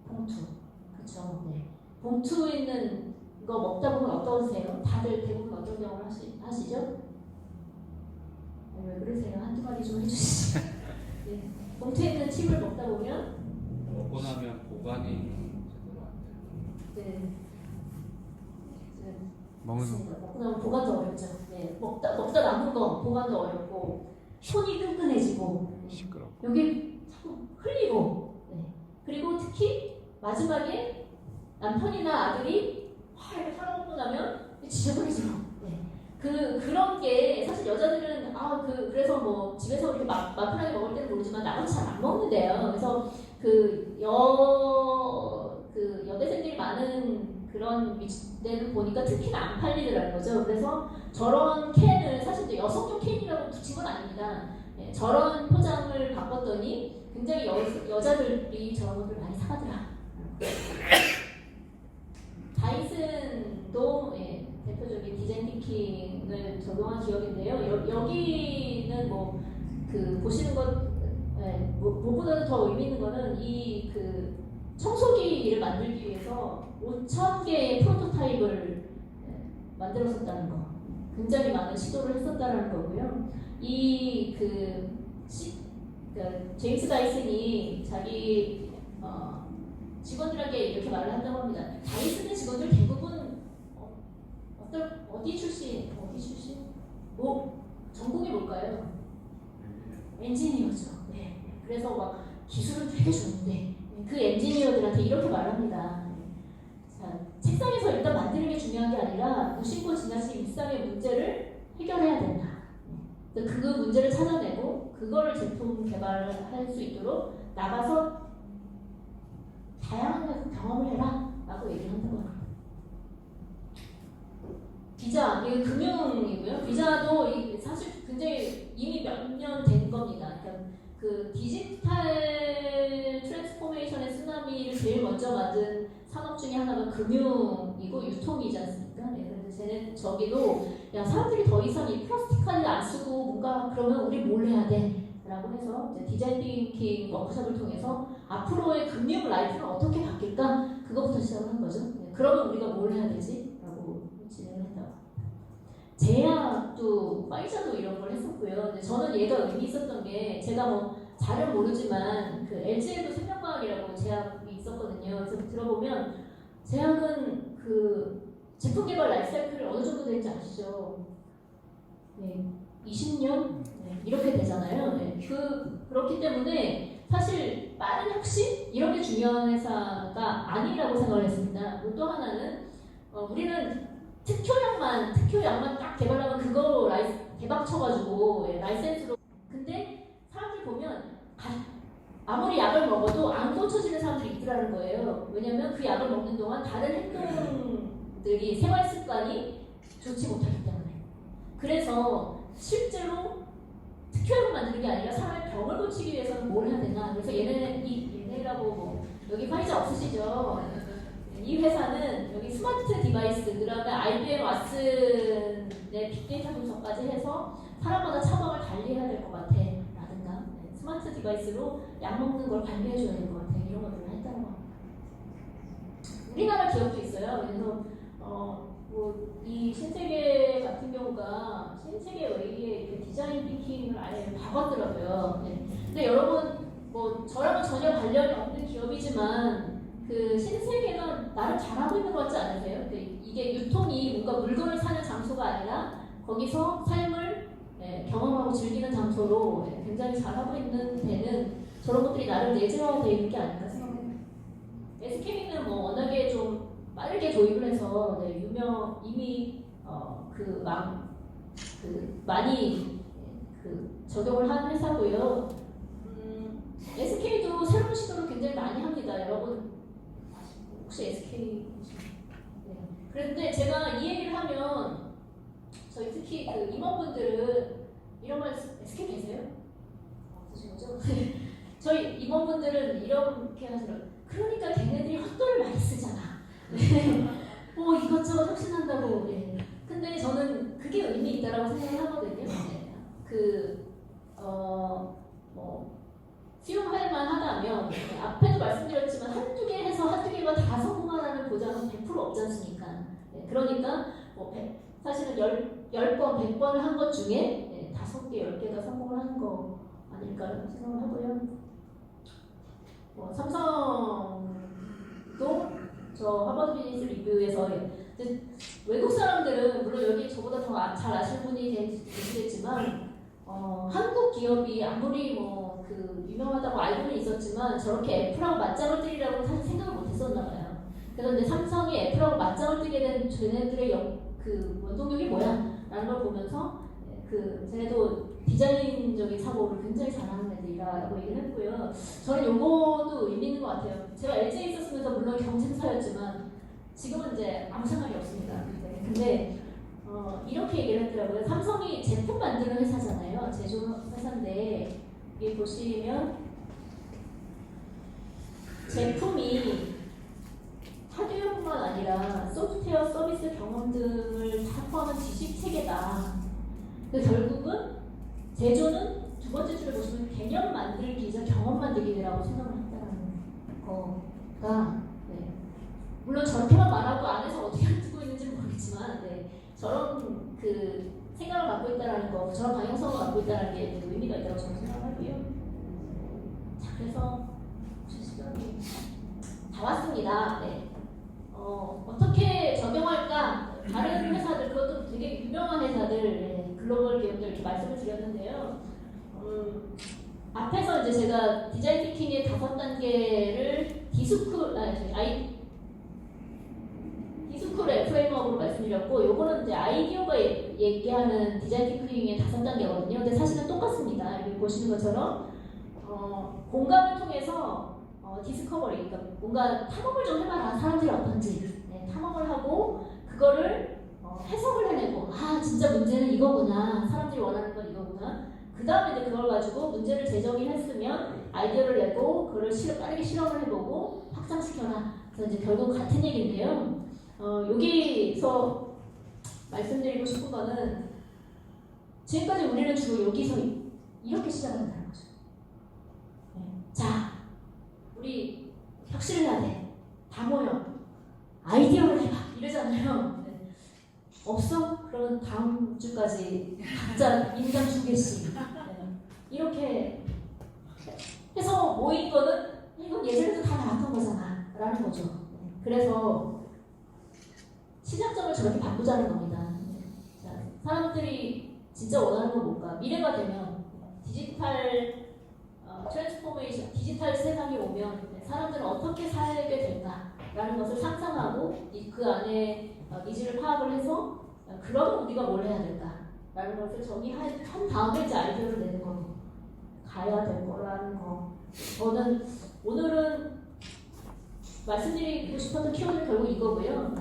봉투. 그쵸? 네. 봉투에 있는 거 먹다 보면 어떠세요? 다들 대부분 어떤 경험을 하시죠? 왜 그러세요? 한두 마디 좀 해주시죠. 네. 봉투에 있는 칩을 먹다 보면 먹고 나면 보관이 제대로 안 돼요. 네. 먹는 먹고 나면 보관도 어렵죠. 네. 먹다 남은 거 보관도 어렵고 손이 끈끈해지고 시끄러워. 여기 자꾸 흘리고 그리고 특히 마지막에 남편이나 아들이 이렇게 털어먹고 나면 지저분해지고 그런 게 사실 여자들은 그래서 집에서 이렇게 막 편하게 먹을 때는 모르지만 나머지 잘 안 먹는데요. 그래서 여대생들이 많은 그런 데는 보니까 특히나 안 팔리더라는 거죠. 그래서 저런 캔을 사실 또 여성용 캔이라고 붙인 건 아닙니다. 예, 저런 포장을 바꿨더니 굉장히 여자들이 저런 것들 많이 사가더라. 다이슨도 예, 대표적인 디자인 띵킹을 적용한 기업인데요. 여기는 뭐 그 보시는 것 예, 무엇보다도 더 의미 있는 거는 이 그 청소기를 만들기 위해서 5,000개의 프로토타입을 만들었었다는 거. 굉장히 많은 시도를 했었다는 거고요. 제임스 다이슨이 자기 직원들에게 이렇게 말을 한다고 합니다. 다이슨의 직원들 대부분 어디 출신? 뭐 전공이 뭘까요? 엔지니어죠. 네. 그래서 막 기술은 되게 좋은데 그 엔지니어들한테 이렇게 말합니다. 자, 책상에서 일단 만드는 게 중요한 게 아니라 무심코 지나친 일상의 문제를 해결해야 된다. 그 문제를 찾아내고 그거를 제품 개발을 할 수 있도록 나가서 다양한 경험을 해라 라고 얘기를 한다고 합니다. 비자, 이게 금융이고요. 비자도 사실 굉장히 이미 몇 년 된 겁니다. 그러니까 그 디지털 트랜스포메이션의 쓰나미를 제일 먼저 맞은 산업 중에 하나가 금융이고 유통이지 않습니까? 네, 그래서 쟤는 저기도 야 사람들이 더 이상 이 플라스틱 카드 안 쓰고 뭔가 그러면 우리 뭘 해야 돼? 라고 해서 이제 디자인 띵킹 워크숍을 통해서 앞으로의 금융 라이프는 어떻게 바뀔까? 그거부터 시작을 한 거죠. 네, 그러면 우리가 뭘 해야 되지? 라고 진행을 했다고. 제약도 파이자도 이런 걸 했었고요. 근데 저는 얘가 의미 있었던 게 제가 뭐 잘은 모르지만 그 LG에도 생명과학이라고 제약이 있었거든요. 그래서 들어보면 제약은 그 제품 개발 라이프 사이클이 어느 정도 되는지 아시죠? 네, 20년 네, 이렇게 되잖아요. 네, 그렇기 때문에 사실 빠른 혁신 이런 게 중요한 회사가 아니라고 생각을 했습니다. 그리고 또 하나는 우리는 특효약만 딱 개발하면 그거 대박 쳐가지고 예, 라이센스로. 근데 사람들 보면 아무리 약을 먹어도 안 고쳐지는 사람들이 있더라는 거예요. 왜냐면 그 약을 먹는 동안 다른 행동들이 생활 습관이 좋지 못하기 때문에. 그래서 실제로 특효약을 만드는 게 아니라 사람의 병을 고치기 위해서는 뭘 해야 되나. 그래서 얘네라고 뭐 여기 파이자 없으시죠? 이 회사는 여기 스마트 디바이스, 그다음에 IBM 왓슨의 빅데이터 분석까지 해서 사람마다 처방을 달리해야 될 것 같아 라든가 스마트 디바이스로 약 먹는 걸 관리해줘야 될 것 같아 이런 것들을 했다는 겁니다. 우리나라 기업도 있어요. 그래서 이 신세계 같은 경우가 신세계 외에 이렇게 디자인 띵킹을 아예 바꿨더라고요. 네. 근데 여러분 뭐 저랑은 전혀 관련이 없는 기업이지만 그 신세계가 나름 잘하고 있는 것 같지 않으세요? 이게 유통이 뭔가 물건을 사는 장소가 아니라 거기서 삶을 경험하고 즐기는 장소로 굉장히 잘하고 있는 데는 저런 것들이 나름 내재화되어 있는 게 아닐까 생각합니다. SK는 뭐 워낙에 좀 빠르게 도입을 해서 이미 많이 적용을 한 회사고요. SK도 새로운 시도를 굉장히 많이 합니다. 여러분 혹시 SK? 네. 그런데 제가 이 얘기를 하면 저희 특히 그 임원분들은 이런 말 SK 계세요? 없으신 거죠? 저희 임원분들은 이렇게 하시더라고요. 그러니까 걔네들이 헛돈을 많이 쓰잖아. 네. 뭐 이것저것 혁신한다고. 네. 근데 저는 그게 의미 있다라고 생각을 하거든요. 네. 수용할 만하다면 앞에도 말씀드렸지만 한두 개 해서 한두 개가 다 성공하라는 보장은 100% 없지 않습니까? 네, 그러니까 사실은 10번, 100번을 한 것 중에 5개, 10개가 성공을 하는 거 아닐까 생각을 하고요. 삼성도 저 하버드 비즈니스 리뷰에서 외국 사람들은 물론 여기 저보다 더 잘 아시는 분이 계시겠지만 한국 기업이 아무리 유명하다고 알고는 있었지만 저렇게 애플하고 맞짱을 뜨리라고 사실 생각을 못했었나 봐요. 그런데 삼성이 애플하고 맞짱을 뜨게 된 쟤네들의 원동력이 뭐야? 라는 걸 보면서 쟤네도 디자인적인 사고를 굉장히 잘하는 애들이라고 얘기를 했고요. 저는 요것도 의미 있는 것 같아요. 제가 LG에 있었으면서 물론 경쟁사였지만 지금은 이제 아무 상관이 없습니다. 네. 근데 이렇게 얘기를 했더라고요. 삼성이 제품 만드는 회사잖아요. 제조 회사인데 여기 보시면 제품이 하드웨어뿐만 아니라 소프트웨어, 서비스, 경험 등을 다 포함한 지식 체계다. 그 결국은 제조는 두 번째 줄을 보시면 개념 만들기죠. 경험 만들기라고 생각을 했다는 거가 네. 물론 저렇게만 말하고 안에서 어떻게 듣고 있는지는 모르겠지만 네. 저런 그 생각을 갖고 있다는 거, 저런 방향성을 갖고 있다는 게 의미가 있다고 저는 생각하고요. 자, 그래서 시간이 다 왔습니다. 네. 어떻게 적용할까? 다른 회사들, 그것도 되게 유명한 회사들, 네, 글로벌 기업들 이렇게 말씀을 드렸는데요. 앞에서 이제 제가 디자인 티킹의 5단계를 디스쿨의 프레임워크로 말씀드렸고, 요거는 이제 아이디어가 얘기하는 디자인 티킹의 5단계거든요. 근데 사실은 똑같습니다. 여기 보시는 것처럼 공감을 통해서 디스커버리, 그러니까 뭔가 탐험을 좀 해봐라. 사람들이 어떤지. 네, 탐험을 하고 그거를 해석을 해내고 진짜 문제는 이거구나. 사람들이 원하는 건 이거구나. 그 다음에 이제 그걸 가지고 문제를 재정의했으면 아이디어를 내고 그걸 빠르게 실험을 해보고 확장시켜라. 그래서 이제 결국 같은 얘기인데요. 여기서 말씀드리고 싶은 거는 지금까지 우리는 주로 여기서 이렇게 시작을 한다는 거죠. 네. 자, 우리 혁신을 해야 돼. 다 모여. 아이디어를 해봐. 이러잖아요. 네. 없어? 그러면 다음 주까지 각자 인당 2개씩. 네. 이렇게 해서 모인 거는 이건 예전에도 다 나왔던 거잖아. 라는 거죠. 네. 그래서 시작점을 저렇게 바꾸자는 겁니다. 네. 자, 사람들이 진짜 원하는 건 뭘까? 미래가 되면 디지털 트랜스포메이션, 디지털 세상이 오면 사람들은 어떻게 살게 될까라는 것을 상상하고 그 안에 니즈를 파악을 해서 그러면 우리가 뭘 해야 될까라는 것을 정의한 다음에 이제 아이디어를 내는 거 가야 될 거라는 거. 저는 오늘은 말씀드리고 싶었던 키워드는 결국 이거고요.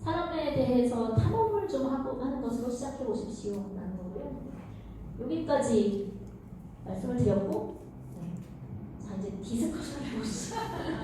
사람에 대해서 탐험을 좀 하고 하는 것으로 시작해 보십시오라는 거고요. 여기까지 말씀을 드렸고. 자, 이제 디스커션을 해보시죠.